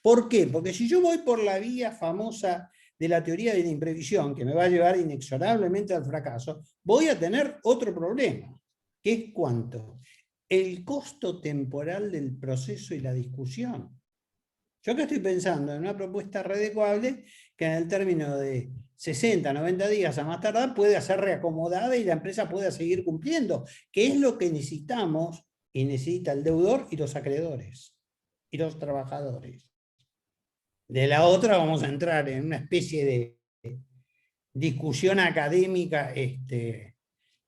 ¿Por qué? Porque si yo voy por la vía famosa de la teoría de la imprevisión, que me va a llevar inexorablemente al fracaso, voy a tener otro problema, que es ¿cuánto? El costo temporal del proceso y la discusión. Yo acá estoy pensando en una propuesta readecuable que en el término de 60, 90 días a más tardar puede ser reacomodada y la empresa pueda seguir cumpliendo, que es lo que necesitamos y necesita el deudor y los acreedores y los trabajadores. De la otra vamos a entrar en una especie de discusión académica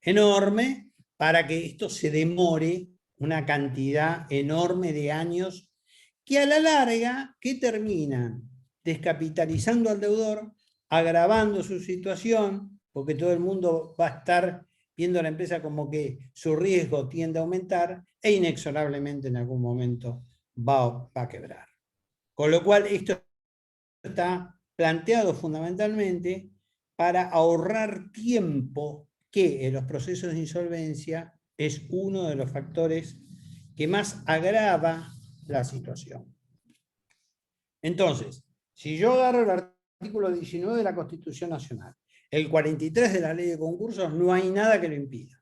enorme para que esto se demore una cantidad enorme de años que a la larga, ¿qué terminan? Descapitalizando al deudor, agravando su situación, porque todo el mundo va a estar viendo a la empresa como que su riesgo tiende a aumentar e inexorablemente en algún momento va a quebrar. Con lo cual, esto está planteado fundamentalmente para ahorrar tiempo, que en los procesos de insolvencia es uno de los factores que más agrava la situación. Entonces, si yo agarro el artículo 19 de la Constitución Nacional, el 43 de la Ley de Concursos, no hay nada que lo impida.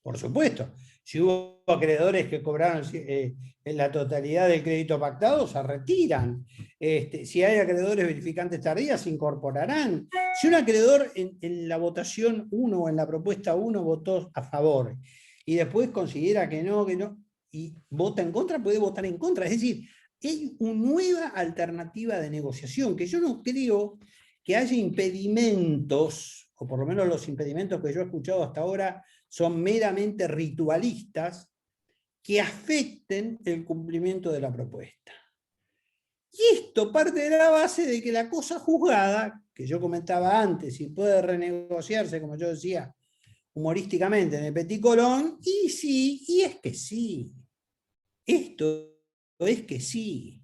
Por supuesto, si hubo acreedores que cobraron en la totalidad del crédito pactado, se retiran. Si hay acreedores verificantes tardías, se incorporarán. Si un acreedor en la votación 1 o en la propuesta 1 votó a favor y después considera que no, y vota en contra, puede votar en contra. Es decir, hay una nueva alternativa de negociación, que yo no creo que haya impedimentos, o por lo menos los impedimentos que yo he escuchado hasta ahora son meramente ritualistas, que afecten el cumplimiento de la propuesta. Y esto parte de la base de que la cosa juzgada, que yo comentaba antes, si puede renegociarse, como yo decía, humorísticamente en el Petit Colón, y sí, y es que sí. Esto es que sí.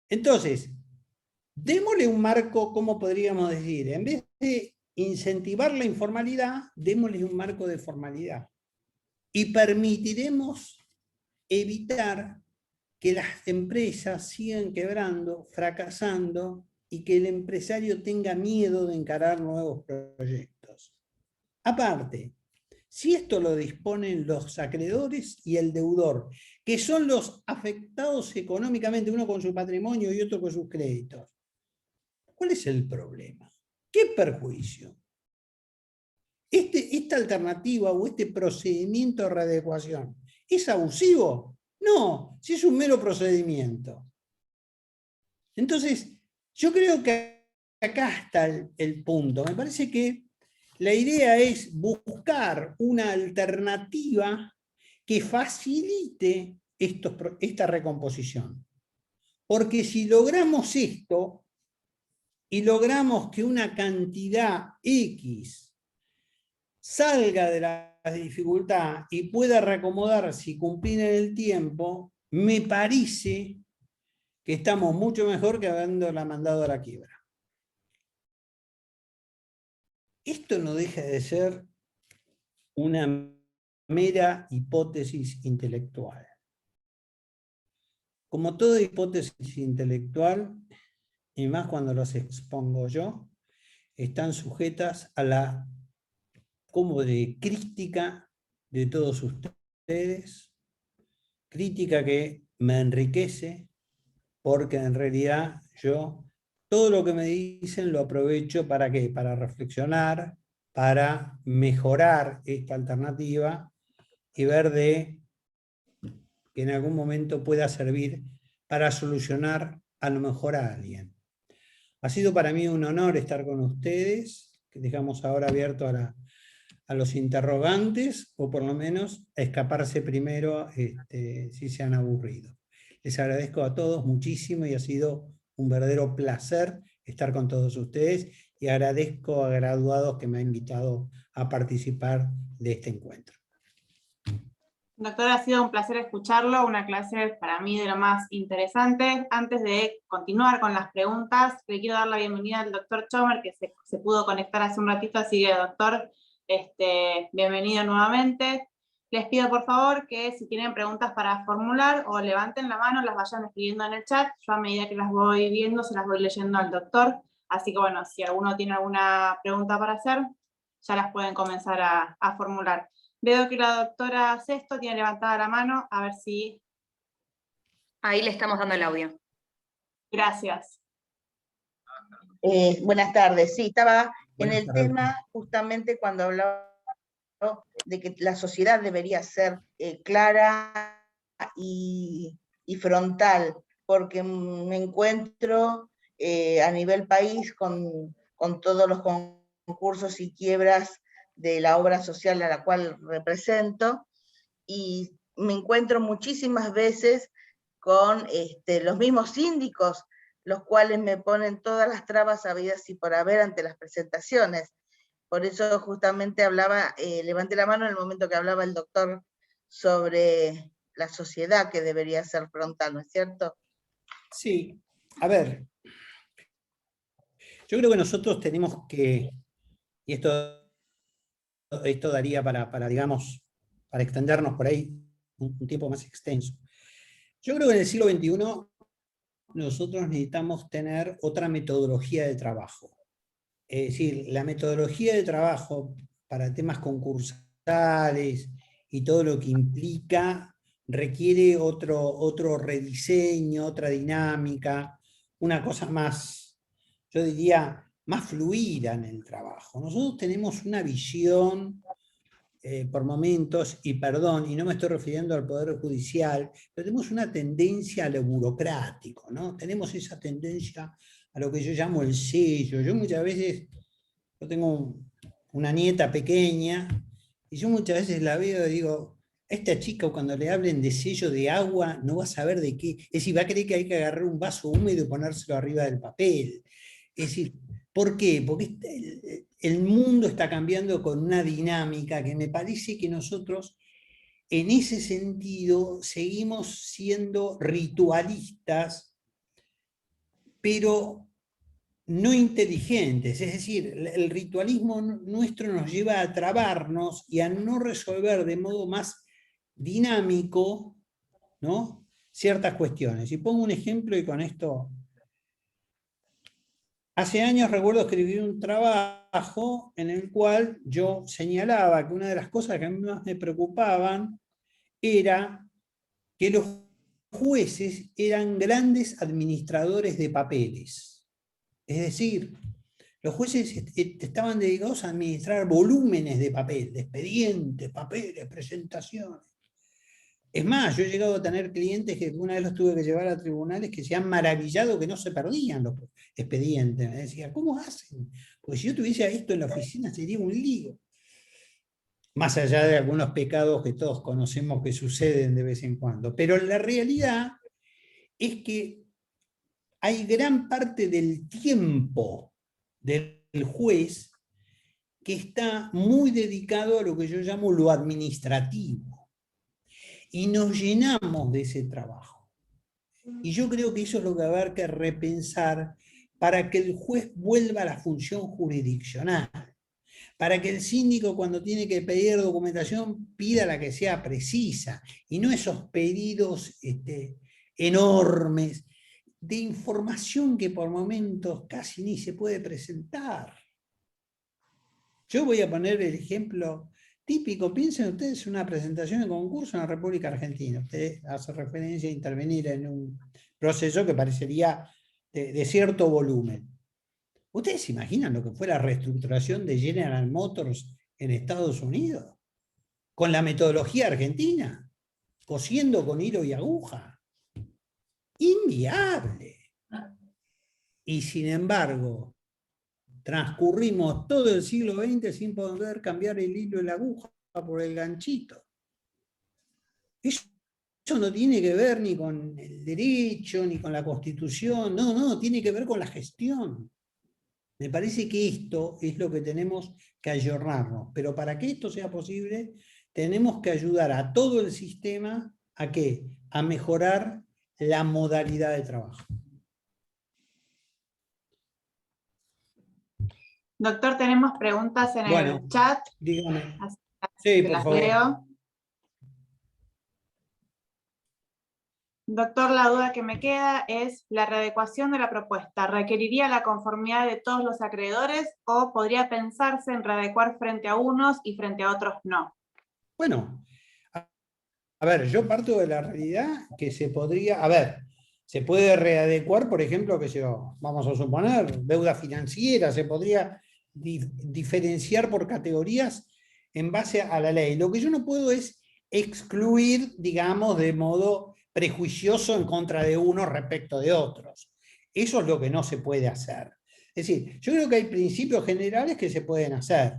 Entonces, démosle un marco, ¿cómo podríamos decir? En vez de incentivar la informalidad, démosle un marco de formalidad. Y permitiremos evitar que las empresas sigan quebrando, fracasando, y que el empresario tenga miedo de encarar nuevos proyectos. Aparte, si esto lo disponen los acreedores y el deudor, que son los afectados económicamente, uno con su patrimonio y otro con sus créditos, ¿cuál es el problema? ¿Qué perjuicio? ¿Esta alternativa o este procedimiento de readecuación es abusivo? No, si es un mero procedimiento. Entonces, yo creo que acá está el punto. Me parece que la idea es buscar una alternativa que facilite esta recomposición. Porque si logramos esto y logramos que una cantidad X salga de la dificultad y pueda reacomodarse y cumplir en el tiempo, me parece que estamos mucho mejor que habiéndola mandado a la quiebra. Esto no deja de ser una mera hipótesis intelectual. Como toda hipótesis intelectual, y más cuando las expongo yo, están sujetas a la como de crítica de todos ustedes, crítica que me enriquece, porque en realidad yo todo lo que me dicen lo aprovecho ¿para qué? Para reflexionar, para mejorar esta alternativa y ver de que en algún momento pueda servir para solucionar a lo mejor a alguien. Ha sido para mí un honor estar con ustedes, que dejamos ahora abierto a los interrogantes, o por lo menos a escaparse primero si se han aburrido. Les agradezco a todos muchísimo y ha sido un verdadero placer estar con todos ustedes, y agradezco a Graduados que me ha invitado a participar de este encuentro. Doctor, ha sido un placer escucharlo, una clase para mí de lo más interesante. Antes de continuar con las preguntas, le quiero dar la bienvenida al doctor Chomer, que se pudo conectar hace un ratito, así que doctor, bienvenido nuevamente. Les pido por favor que si tienen preguntas para formular o levanten la mano, las vayan escribiendo en el chat. Yo a medida que las voy viendo, se las voy leyendo al doctor. Así que bueno, si alguno tiene alguna pregunta para hacer, ya las pueden comenzar a formular. Veo que la doctora Sesto tiene levantada la mano, a ver si Ahí le estamos dando el audio. Gracias. Buenas tardes. Sí, estaba en Buenas el tardes. tema justamente cuando hablaba de que la sociedad debería ser clara y frontal, porque me encuentro a nivel país con todos los concursos y quiebras de la obra social a la cual represento, y me encuentro muchísimas veces con los mismos síndicos, los cuales me ponen todas las trabas habidas y por haber ante las presentaciones. Por eso justamente hablaba, levanté la mano en el momento que hablaba el doctor sobre la sociedad que debería ser frontal, ¿no es cierto? Sí, a ver, yo creo que nosotros tenemos que, y esto daría digamos, para extendernos por ahí un tiempo más extenso. Yo creo que en el siglo XXI nosotros necesitamos tener otra metodología de trabajo. Es decir, la metodología de trabajo para temas concursales y todo lo que implica requiere otro rediseño, otra dinámica, una cosa más, yo diría, más fluida en el trabajo. Nosotros tenemos una visión por momentos, y perdón, y no me estoy refiriendo al Poder Judicial, pero tenemos una tendencia a lo burocrático, ¿no? Tenemos esa tendencia a lo que yo llamo el sello. Yo muchas veces, yo tengo una nieta pequeña, y yo muchas veces la veo y digo, a esta chica cuando le hablen de sello de agua, no va a saber de qué, es decir, va a creer que hay que agarrar un vaso húmedo y ponérselo arriba del papel. Es decir, ¿por qué? Porque el mundo está cambiando con una dinámica que me parece que nosotros, en ese sentido, seguimos siendo ritualistas, pero no inteligentes. Es decir, el ritualismo nuestro nos lleva a trabarnos y a no resolver de modo más dinámico, ¿no?, ciertas cuestiones. Y pongo un ejemplo y con esto... Hace años recuerdo escribir un trabajo en el cual yo señalaba que una de las cosas que a mí más me preocupaban era que los jueces eran grandes administradores de papeles. Es decir, los jueces estaban dedicados a administrar volúmenes de papel, de expedientes, papeles, presentaciones. Es más, yo he llegado a tener clientes que una vez los tuve que llevar a tribunales que se han maravillado que no se perdían los expedientes. Me decía, ¿cómo hacen? Porque si yo tuviese esto en la oficina sería un lío. Más allá de algunos pecados que todos conocemos que suceden de vez en cuando. Pero la realidad es que hay gran parte del tiempo del juez que está muy dedicado a lo que yo llamo lo administrativo. Y nos llenamos de ese trabajo. Y yo creo que eso es lo que va a haber que repensar para que el juez vuelva a la función jurisdiccional, para que el síndico cuando tiene que pedir documentación pida la que sea precisa, y no esos pedidos enormes de información que por momentos casi ni se puede presentar. Yo voy a poner el ejemplo típico. Piensen ustedes una presentación de concurso en la República Argentina. Usted hace referencia a intervenir en un proceso que parecería de cierto volumen. ¿Ustedes se imaginan lo que fue la reestructuración de General Motors en Estados Unidos? Con la metodología argentina, cosiendo con hilo y aguja. Inviable. Y sin embargo, transcurrimos todo el siglo XX sin poder cambiar el hilo y la aguja por el ganchito. Eso no tiene que ver ni con el derecho, ni con la Constitución, no, tiene que ver con la gestión. Me parece que esto es lo que tenemos que ayornarnos, pero para que esto sea posible, tenemos que ayudar a todo el sistema ¿a qué? A mejorar la modalidad de trabajo. Doctor, tenemos preguntas en el chat. Dígame. Así Sí, que por las favor. leo. Doctor, la duda que me queda es, ¿la readecuación de la propuesta requeriría la conformidad de todos los acreedores o podría pensarse en readecuar frente a unos y frente a otros no? Bueno, A ver, yo parto de la realidad que se podría, a ver, se puede readecuar, por ejemplo, que yo, vamos a suponer, deuda financiera, se podría diferenciar por categorías en base a la ley. Lo que yo no puedo es excluir, digamos, de modo prejuicioso en contra de unos respecto de otros. Eso es lo que no se puede hacer. Es decir, yo creo que hay principios generales que se pueden hacer.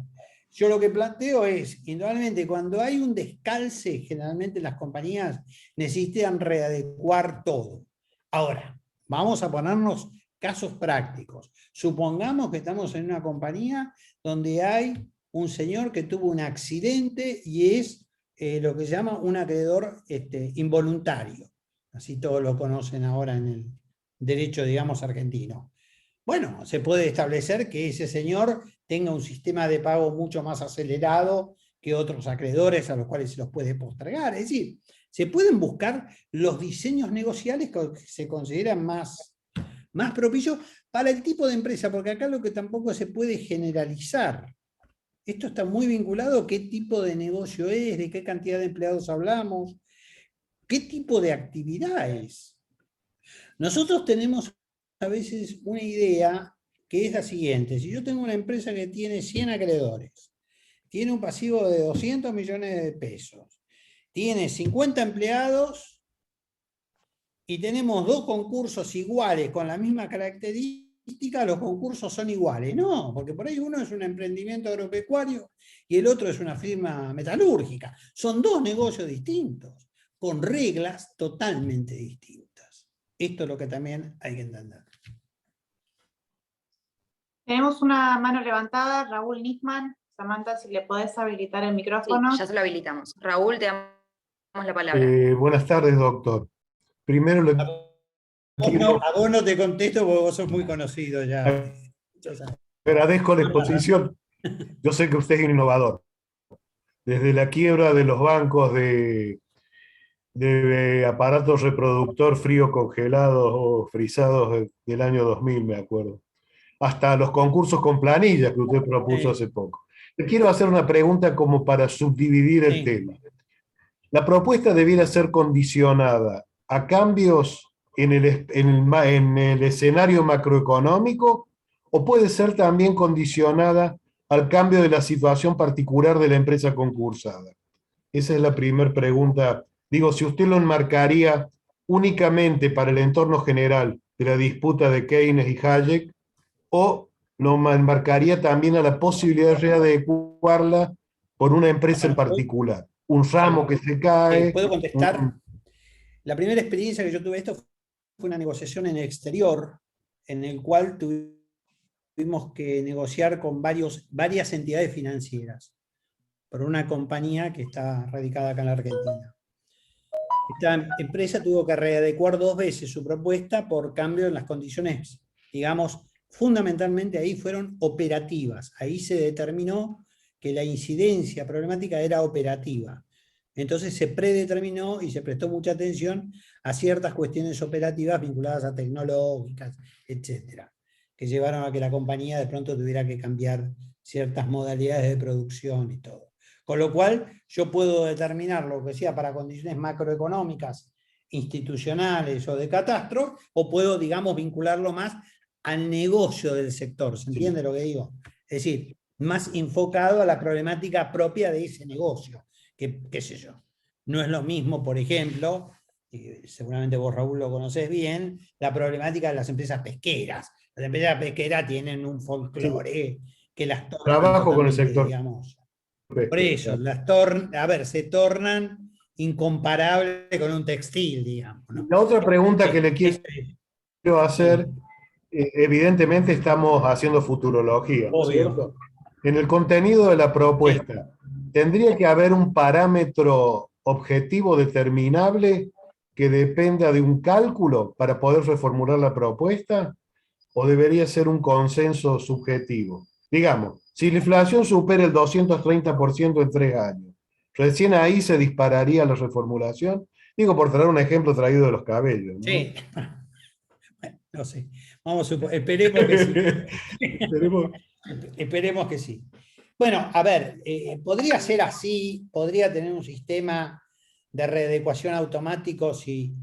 Yo lo que planteo es, indudablemente, cuando hay un descalce, generalmente las compañías necesitan readecuar todo. Ahora, vamos a ponernos casos prácticos. Supongamos que estamos en una compañía donde hay un señor que tuvo un accidente y es lo que se llama un acreedor involuntario. Así todos lo conocen ahora en el derecho, digamos, argentino. Bueno, se puede establecer que ese señor tenga un sistema de pago mucho más acelerado que otros acreedores a los cuales se los puede postergar. Es decir, se pueden buscar los diseños negociales que se consideran más propicios para el tipo de empresa, porque acá lo que tampoco se puede generalizar. Esto está muy vinculado a qué tipo de negocio es, de qué cantidad de empleados hablamos, qué tipo de actividad es. Nosotros tenemos a veces una idea que es la siguiente: si yo tengo una empresa que tiene 100 acreedores, tiene un pasivo de 200 millones de pesos, tiene 50 empleados y tenemos 2 concursos iguales con la misma característica, los concursos son iguales. No, porque por ahí uno es un emprendimiento agropecuario y el otro es una firma metalúrgica. Son 2 negocios distintos, con reglas totalmente distintas. Esto es lo que también hay que entender. Tenemos una mano levantada, Raúl Nisman. Samantha, si le podés habilitar el micrófono. Sí, ya se lo habilitamos. Raúl, te damos la palabra. Buenas tardes, doctor. Primero le A vos no te contesto porque vos sos muy conocido ya. agradezco la exposición. Yo sé que usted es un innovador. Desde la quiebra de los bancos de aparatos reproductor frío congelados o frisados del año 2000, me acuerdo, hasta los concursos con planillas que usted propuso hace poco. Le quiero hacer una pregunta como para subdividir el tema. ¿La propuesta debiera ser condicionada a cambios en el escenario macroeconómico o puede ser también condicionada al cambio de la situación particular de la empresa concursada? Esa es la primera pregunta. Digo, si usted lo enmarcaría únicamente para el entorno general de la disputa de Keynes y Hayek, o lo enmarcaría también a la posibilidad de readecuarla por una empresa en particular. Un ramo que se cae. ¿Puedo contestar? La primera experiencia que yo tuve esto fue una negociación en el exterior, en el cual tuvimos que negociar con varias entidades financieras por una compañía que está radicada acá en la Argentina. Esta empresa tuvo que readecuar 2 veces su propuesta por cambio en las condiciones, digamos, fundamentalmente ahí fueron operativas. Ahí se determinó que la incidencia problemática era operativa. Entonces se predeterminó y se prestó mucha atención a ciertas cuestiones operativas vinculadas a tecnológicas, etcétera, que llevaron a que la compañía de pronto tuviera que cambiar ciertas modalidades de producción y todo. Con lo cual, yo puedo determinar lo que sea para condiciones macroeconómicas, institucionales o de catastro, o puedo, digamos, vincularlo más al negocio del sector. ¿Se entiende lo que digo? Es decir, más enfocado a la problemática propia de ese negocio. Qué sé yo. No es lo mismo, por ejemplo, seguramente vos, Raúl, lo conocés bien, la problemática de las empresas pesqueras. Las empresas pesqueras tienen un folclore que las tornan. Trabajo con el sector. Digamos, por eso, se tornan incomparables con un textil, digamos, ¿no? La otra pregunta que le quiero hacer, evidentemente estamos haciendo futurología, ¿no es cierto? En el contenido de la propuesta, ¿tendría que haber un parámetro objetivo determinable que dependa de un cálculo para poder reformular la propuesta? ¿O debería ser un consenso subjetivo? Digamos, si la inflación supera el 230% en 3 años, ¿recién ahí se dispararía la reformulación? Digo, por traer un ejemplo traído de los cabellos, ¿no? Sí. Bueno, no sé. Vamos a esperemos que sí. Esperemos que sí. Bueno, a ver, podría ser así, podría tener un sistema de readecuación automático si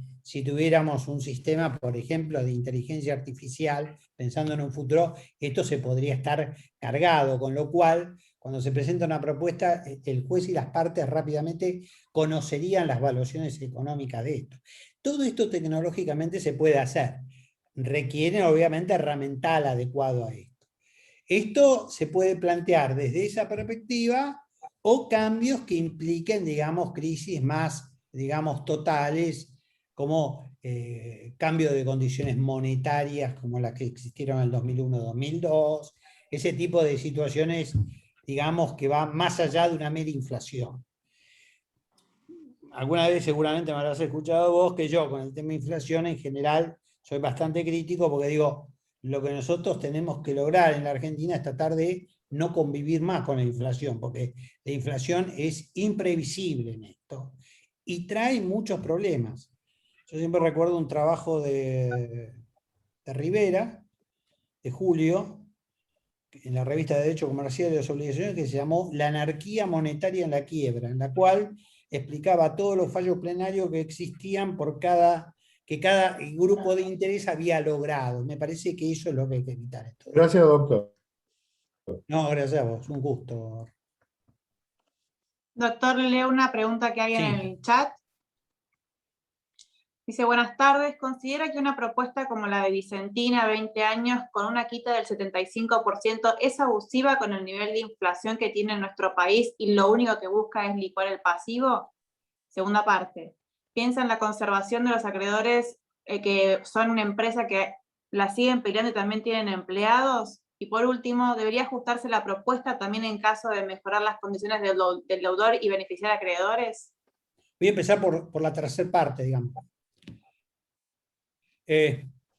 tuviéramos un sistema, por ejemplo, de inteligencia artificial, pensando en un futuro, esto se podría estar cargado, con lo cual, cuando se presenta una propuesta, el juez y las partes rápidamente conocerían las valuaciones económicas de esto. Todo esto tecnológicamente se puede hacer, requiere obviamente herramental adecuado a esto. Esto se puede plantear desde esa perspectiva o cambios que impliquen, digamos, crisis más, digamos, totales, como cambio de condiciones monetarias como las que existieron en el 2001-2002, ese tipo de situaciones, digamos, que van más allá de una mera inflación. Alguna vez seguramente me habrás escuchado vos que yo con el tema de inflación en general soy bastante crítico porque digo, lo que nosotros tenemos que lograr en la Argentina es tratar de no convivir más con la inflación, porque la inflación es imprevisible en esto y trae muchos problemas. Yo siempre recuerdo un trabajo de Rivera, de Julio, en la revista de Derecho Comercial y las Obligaciones, que se llamó La anarquía monetaria en la quiebra, en la cual explicaba todos los fallos plenarios que existían que cada grupo de interés había logrado. Me parece que eso es lo que hay que evitar. Gracias, doctor. No, gracias a vos, un gusto. Doctor, leo una pregunta que hay en Sí. el chat. Dice, buenas tardes, ¿considera que una propuesta como la de Vicentina, 20 años, con una quita del 75%, es abusiva con el nivel de inflación que tiene nuestro país y lo único que busca es licuar el pasivo? Segunda parte, ¿piensa en la conservación de los acreedores que son una empresa que la siguen peleando y también tienen empleados? Y por último, ¿debería ajustarse la propuesta también en caso de mejorar las condiciones del deudor y beneficiar a acreedores? Voy a empezar por la tercera parte, digamos.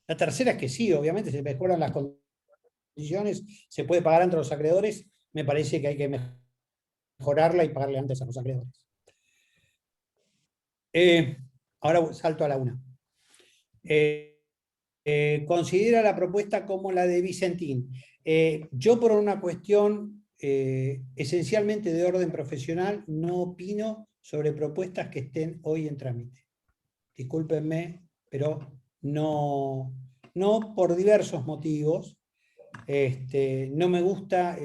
La tercera es que sí, obviamente se mejoran las condiciones, se puede pagar ante los acreedores, me parece que hay que mejorarla y pagarle antes a los acreedores. Ahora salto a la una. Considera la propuesta como la de Vicentín. Yo por una cuestión esencialmente de orden profesional no opino sobre propuestas que estén hoy en trámite. Discúlpenme, pero no por diversos motivos. No me gusta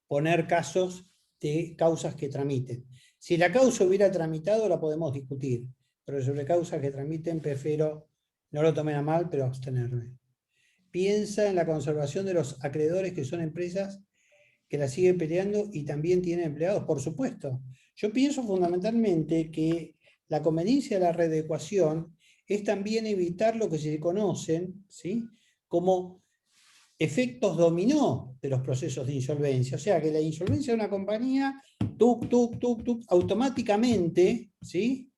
poner casos de causas que tramiten. Si la causa hubiera tramitado, la podemos discutir, pero sobre causas que tramiten prefiero, no lo tomen a mal, pero abstenerme. Piensa en la conservación de los acreedores que son empresas que la siguen peleando y también tienen empleados, por supuesto. Yo pienso fundamentalmente que la conveniencia de la readecuación es también evitar lo que se conocen, ¿sí?, como efectos dominó de los procesos de insolvencia. O sea, que la insolvencia de una compañía, automáticamente, ¿sí?,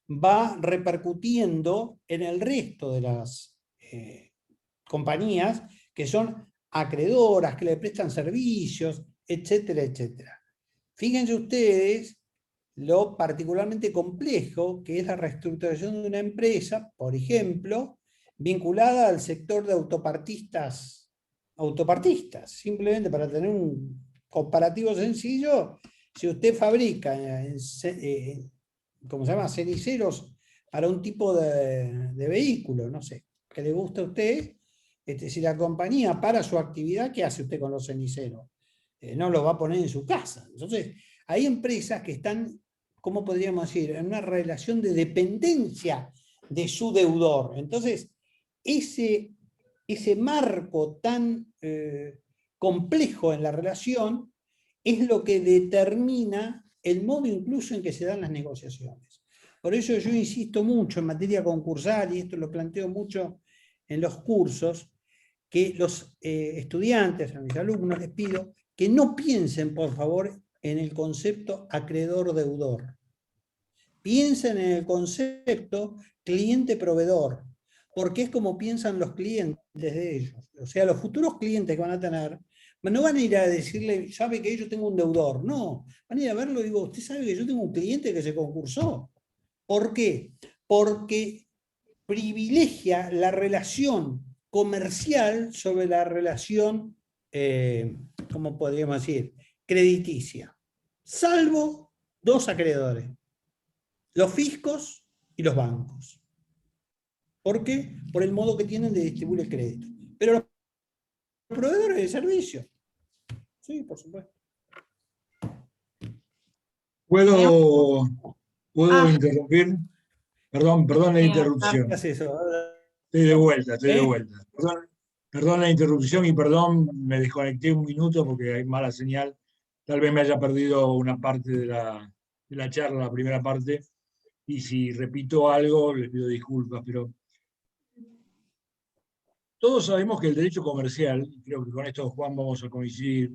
va repercutiendo en el resto de las compañías que son acreedoras, que le prestan servicios, etcétera, etcétera. Fíjense ustedes lo particularmente complejo que es la reestructuración de una empresa, por ejemplo, vinculada al sector de autopartistas, simplemente para tener un comparativo sencillo. Si usted fabrica ¿cómo se llama?, ceniceros para un tipo de vehículo, no sé, que le gusta a usted, si la compañía para su actividad, ¿qué hace usted con los ceniceros? No los va a poner en su casa. Entonces, hay empresas que están, ¿cómo podríamos decir?, en una relación de dependencia de su deudor. Entonces, ese marco tan complejo en la relación es lo que determina el modo incluso en que se dan las negociaciones. Por eso yo insisto mucho en materia concursal, y esto lo planteo mucho en los cursos, que los estudiantes, a mis alumnos, les pido que no piensen, por favor, en el concepto acreedor-deudor. Piensen en el concepto cliente-proveedor, porque es como piensan los clientes de ellos. O sea, los futuros clientes que van a tener, no van a ir a decirle, sabe que yo tengo un deudor. No, van a ir a verlo y digo, usted sabe que yo tengo un cliente que se concursó. ¿Por qué? Porque privilegia la relación comercial sobre la relación, ¿cómo podríamos decir?, crediticia. Salvo dos acreedores. los fiscos y los bancos. ¿Por qué? Por el modo que tienen de distribuir el crédito. Pero los proveedores de servicio. Sí, por supuesto. ¿Puedo Ah. interrumpir? Perdón la Sí, interrupción. ¿Qué hace eso? Estoy de vuelta. Perdón la interrupción y perdón, me desconecté un minuto porque hay mala señal. Tal vez me haya perdido una parte de la charla, la primera parte, y si repito algo, les pido disculpas, pero todos sabemos que el derecho comercial, y creo que con esto Juan vamos a coincidir,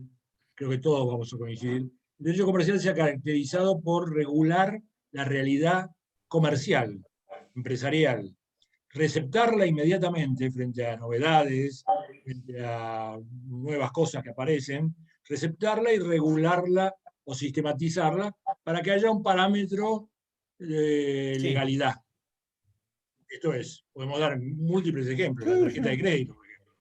creo que todos vamos a coincidir, el derecho comercial se ha caracterizado por regular la realidad comercial, empresarial, receptarla inmediatamente frente a novedades, frente a nuevas cosas que aparecen, receptarla y regularla o sistematizarla para que haya un parámetro de legalidad. Esto es, podemos dar múltiples ejemplos, la tarjeta de crédito, por ejemplo.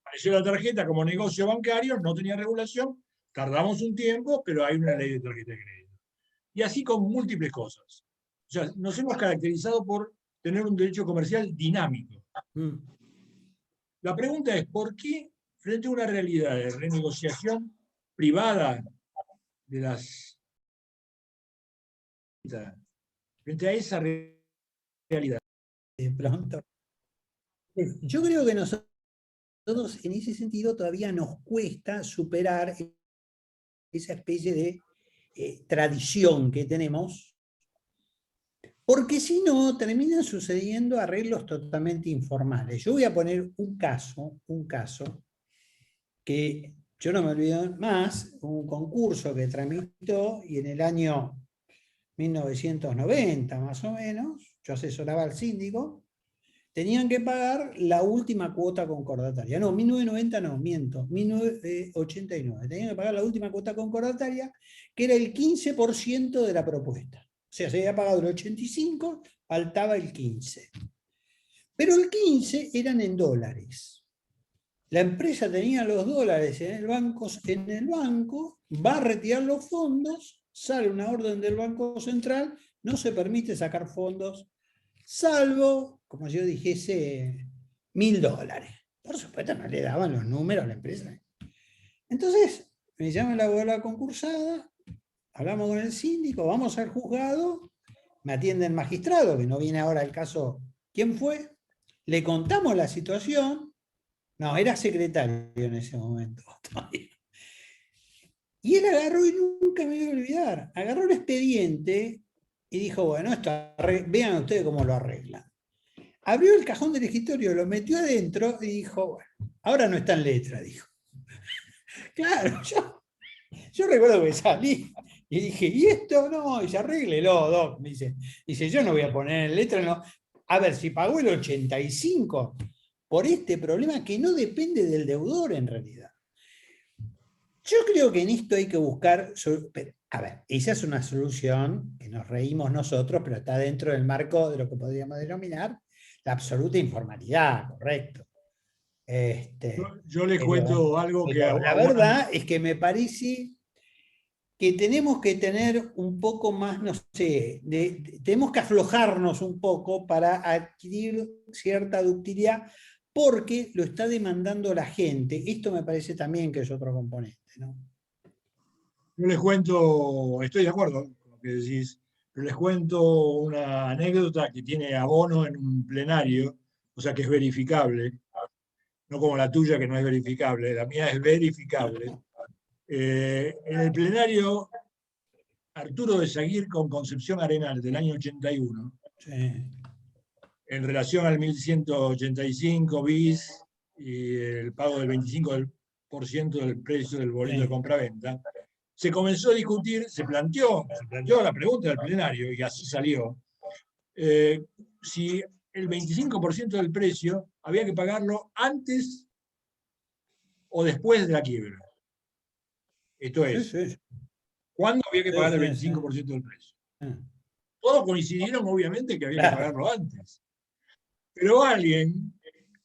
Apareció la tarjeta como negocio bancario, no tenía regulación, tardamos un tiempo, pero hay una ley de tarjeta de crédito. Y así con múltiples cosas. O sea, nos hemos caracterizado por tener un derecho comercial dinámico. La pregunta es, ¿por qué frente a una realidad de renegociación privada de las... frente a esa realidad? De pronto. Yo creo que nosotros en ese sentido todavía nos cuesta superar esa especie de tradición que tenemos, porque si no terminan sucediendo arreglos totalmente informales. Yo voy a poner un caso que yo no me olvido más, un concurso que tramitó y en el año 1990 más o menos, yo asesoraba al síndico, tenían que pagar la última cuota concordataria. No, 1990 no, miento, 1989. Tenían que pagar la última cuota concordataria, que era el 15% de la propuesta. O sea, se había pagado el 85, faltaba el 15. Pero el 15 eran en dólares. La empresa tenía los dólares en el banco, va a retirar los fondos, sale una orden del Banco Central, no se permite sacar fondos, salvo, como yo dijese, $1000. Por supuesto no le daban los números a la empresa. Entonces, me llama la abogada concursada, hablamos con el síndico, vamos al juzgado, me atiende el magistrado, que no viene ahora el caso, ¿quién fue? Le contamos la situación. No, era secretario en ese momento. Y él agarró, y nunca me voy a olvidar, agarró el expediente y dijo, bueno, esto vean ustedes cómo lo arreglan. Abrió el cajón del escritorio, lo metió adentro y dijo, bueno, ahora no está en letra, dijo. Claro, yo recuerdo que salí y dije, ¿y esto? No, y se arréglelo, Doc, me dice. Dice, yo no voy a poner en letra, no. A ver, si pagó el 85 por este problema que no depende del deudor en realidad. Yo creo que en esto hay que buscar, a ver, esa es una solución que nos reímos nosotros, pero está dentro del marco de lo que podríamos denominar la absoluta informalidad, correcto. Yo les cuento algo que... La verdad es que me parece que tenemos que tener un poco más, no sé, tenemos que aflojarnos un poco para adquirir cierta ductilidad, porque lo está demandando la gente. Esto me parece también que es otro componente, ¿no? Yo les cuento, estoy de acuerdo con lo que decís, pero les cuento una anécdota que tiene abono en un plenario, o sea que es verificable, no como la tuya que no es verificable, la mía es verificable. En el plenario Arturo de Saguir con Concepción Arenal del año 81, Sí. en relación al 1185 bis y el pago del 25% del precio del boleto de compraventa, se comenzó a discutir, se planteó la pregunta del plenario, y así salió, si el 25% del precio había que pagarlo antes o después de la quiebra. Esto es, Sí. ¿cuándo había que pagar el Sí. 25% del precio? Todos coincidieron, obviamente, que había que pagarlo antes. Pero alguien,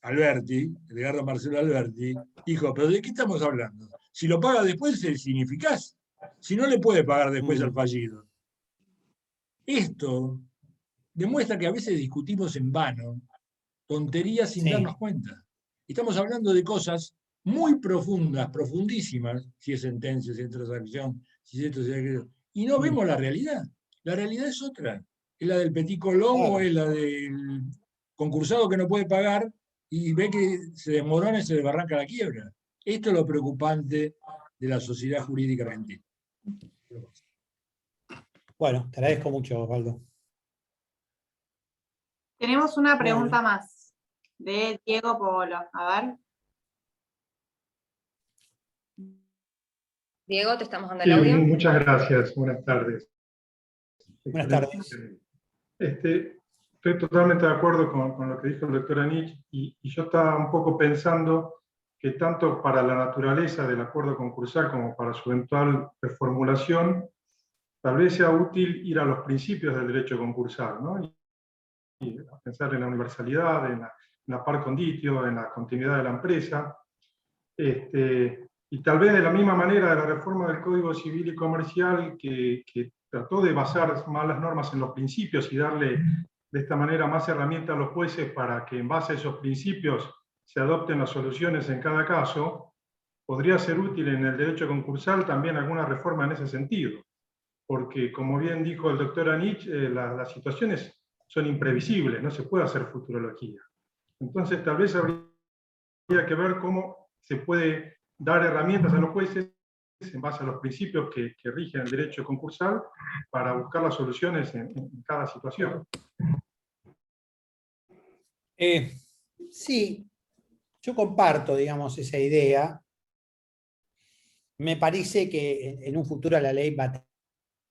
Alberti, Edgardo Marcelo Alberti, dijo, ¿pero de qué estamos hablando? Si lo paga después es ineficaz. Si no le puede pagar después al fallido. Esto demuestra que a veces discutimos en vano, tonterías sin Sí. darnos cuenta. Estamos hablando de cosas muy profundas, profundísimas, si es sentencia, si es transacción, si es esto, si es aquello, y no vemos la realidad. La realidad es otra. Es la del petit colón o es la del concursado que no puede pagar y ve que se desmorona y se desbarranca la quiebra. Esto es lo preocupante de la sociedad jurídica argentina. Bueno, te agradezco mucho, Osvaldo. Tenemos una pregunta Bueno. más de Diego Polo. A ver. Diego, te estamos dando Sí, el audio. muchas gracias. Buenas tardes. Buenas tardes. Estoy totalmente de acuerdo con lo que dijo el doctor Anich y yo estaba un poco pensando que tanto para la naturaleza del acuerdo concursal como para su eventual reformulación, tal vez sea útil ir a los principios del derecho concursal, ¿no? Y pensar en la universalidad, en la par conditio, en la continuidad de la empresa. Y tal vez de la misma manera de la reforma del Código Civil y Comercial que trató de basar más las normas en los principios y darle de esta manera más herramientas a los jueces para que en base a esos principios se adopten las soluciones en cada caso, podría ser útil en el derecho concursal también alguna reforma en ese sentido. Porque, como bien dijo el doctor Anich, las situaciones son imprevisibles, no se puede hacer futurología. Entonces, tal vez habría que ver cómo se puede dar herramientas a los jueces en base a los principios que rigen el derecho concursal para buscar las soluciones en cada situación. Sí, yo comparto, digamos, esa idea. Me parece que en un futuro la ley va a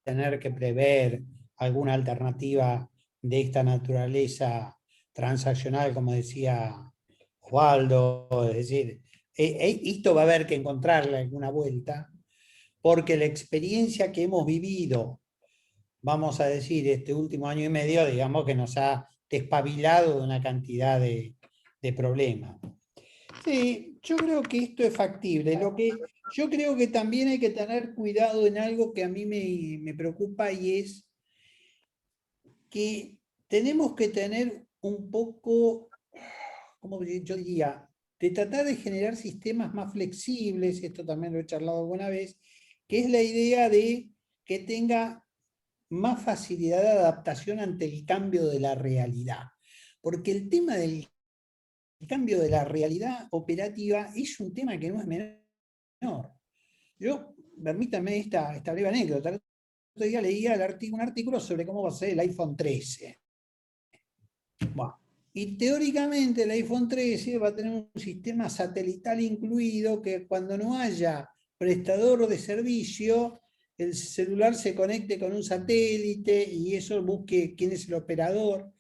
tener que prever alguna alternativa de esta naturaleza transaccional, como decía Osvaldo, es decir, esto va a haber que encontrarle alguna vuelta, porque la experiencia que hemos vivido, vamos a decir, este último año y medio, digamos que nos ha despabilado de una cantidad de problemas. Sí, yo creo que esto es factible. Lo que yo creo que también hay que tener cuidado en algo que a mí me preocupa, y es que tenemos que tener un poco, como yo diría, de tratar de generar sistemas más flexibles, esto también lo he charlado alguna vez, que es la idea de que tenga más facilidad de adaptación ante el cambio de la realidad. Porque el tema del cambio de la realidad operativa es un tema que no es menor. Yo, permítanme esta breve anécdota. El otro día leía un artículo sobre cómo va a ser el iPhone 13. Bueno, y teóricamente el iPhone 13 va a tener un sistema satelital incluido que cuando no haya prestador de servicio, el celular se conecte con un satélite y eso busque quién es el operador.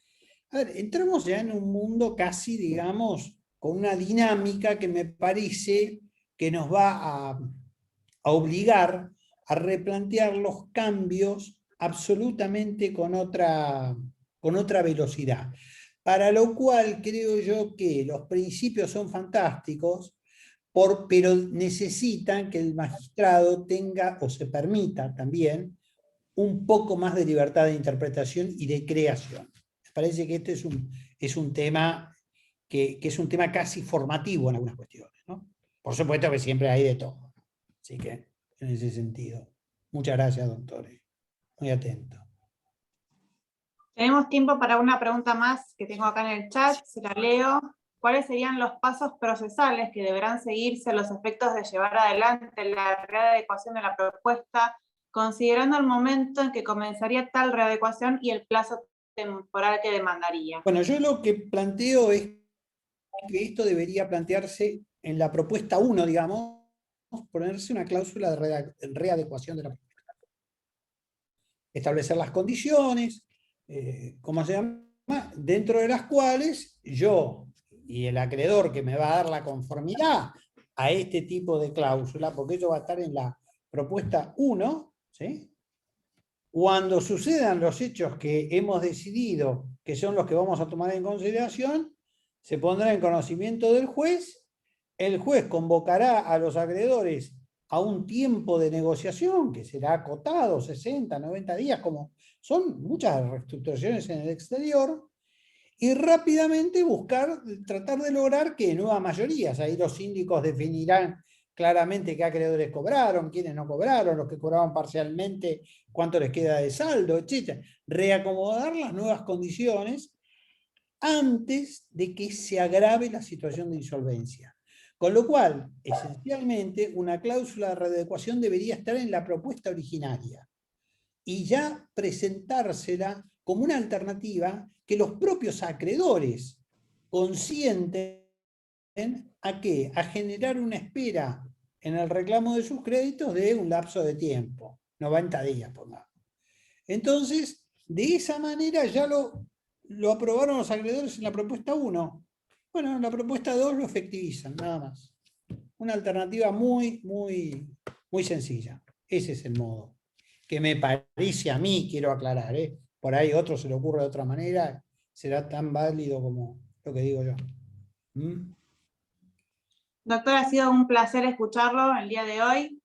A ver, entramos ya en un mundo casi, digamos, con una dinámica que me parece que nos va a obligar a replantear los cambios absolutamente con otra velocidad. Para lo cual creo yo que los principios son fantásticos, pero necesitan que el magistrado tenga, o se permita también, un poco más de libertad de interpretación y de creación. Me parece que este es un tema que es un tema casi formativo en algunas cuestiones, ¿no? Por supuesto que siempre hay de todo. Así que, en ese sentido. Muchas gracias, doctores. Muy atento. Tenemos tiempo para una pregunta más que tengo acá en el chat, se la leo. ¿Cuáles serían los pasos procesales que deberán seguirse a los efectos de llevar adelante la readecuación de la propuesta, considerando el momento en que comenzaría tal readecuación y el plazo temporal que demandaría? Bueno, yo lo que planteo es que esto debería plantearse en la propuesta 1, digamos, ponerse una cláusula de readecuación de la propuesta. Establecer las condiciones, ¿cómo se llama? Dentro de las cuales yo y el acreedor que me va a dar la conformidad a este tipo de cláusula, porque eso va a estar en la propuesta 1, ¿sí? Cuando sucedan los hechos que hemos decidido que son los que vamos a tomar en consideración, se pondrá en conocimiento del juez, el juez convocará a los acreedores a un tiempo de negociación que será acotado, 60, 90 días, como son muchas reestructuraciones en el exterior, y rápidamente tratar de lograr que nuevas mayorías. Ahí los síndicos definirán claramente qué acreedores cobraron, quiénes no cobraron, los que cobraron parcialmente, cuánto les queda de saldo, etc. Reacomodar las nuevas condiciones antes de que se agrave la situación de insolvencia. Con lo cual, esencialmente, una cláusula de readecuación debería estar en la propuesta originaria y ya presentársela como una alternativa que los propios acreedores consienten ¿a qué? A generar una espera en el reclamo de sus créditos de un lapso de tiempo, 90 días, pongamos. Entonces, de esa manera ya lo aprobaron los acreedores en la propuesta 1. Bueno, en la propuesta 2 lo efectivizan, nada más. Una alternativa muy, muy, muy sencilla. Ese es el modo. Que me parece a mí, quiero aclarar, por ahí a otro se le ocurre de otra manera, será tan válido como lo que digo yo. ¿Mm? Doctor, ha sido un placer escucharlo el día de hoy.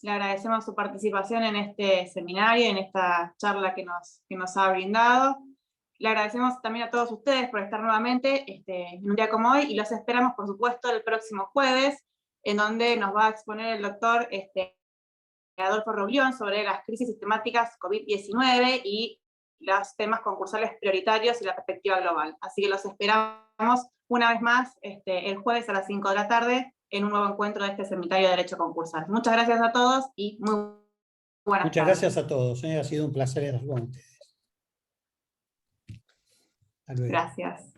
Le agradecemos su participación en este seminario, en esta charla que nos ha brindado. Le agradecemos también a todos ustedes por estar nuevamente en un día como hoy, y los esperamos, por supuesto, el próximo jueves, en donde nos va a exponer el doctor Adolfo Rublión sobre las crisis sistemáticas COVID-19 y los temas concursales prioritarios y la perspectiva global. Así que los esperamos una vez más el jueves a las 5 de la tarde en un nuevo encuentro de este seminario de Derecho Concursal. Muchas gracias a todos y muy buenas tardes. Muchas gracias a todos. Ha sido un placer estar con ustedes. Hasta luego. Gracias.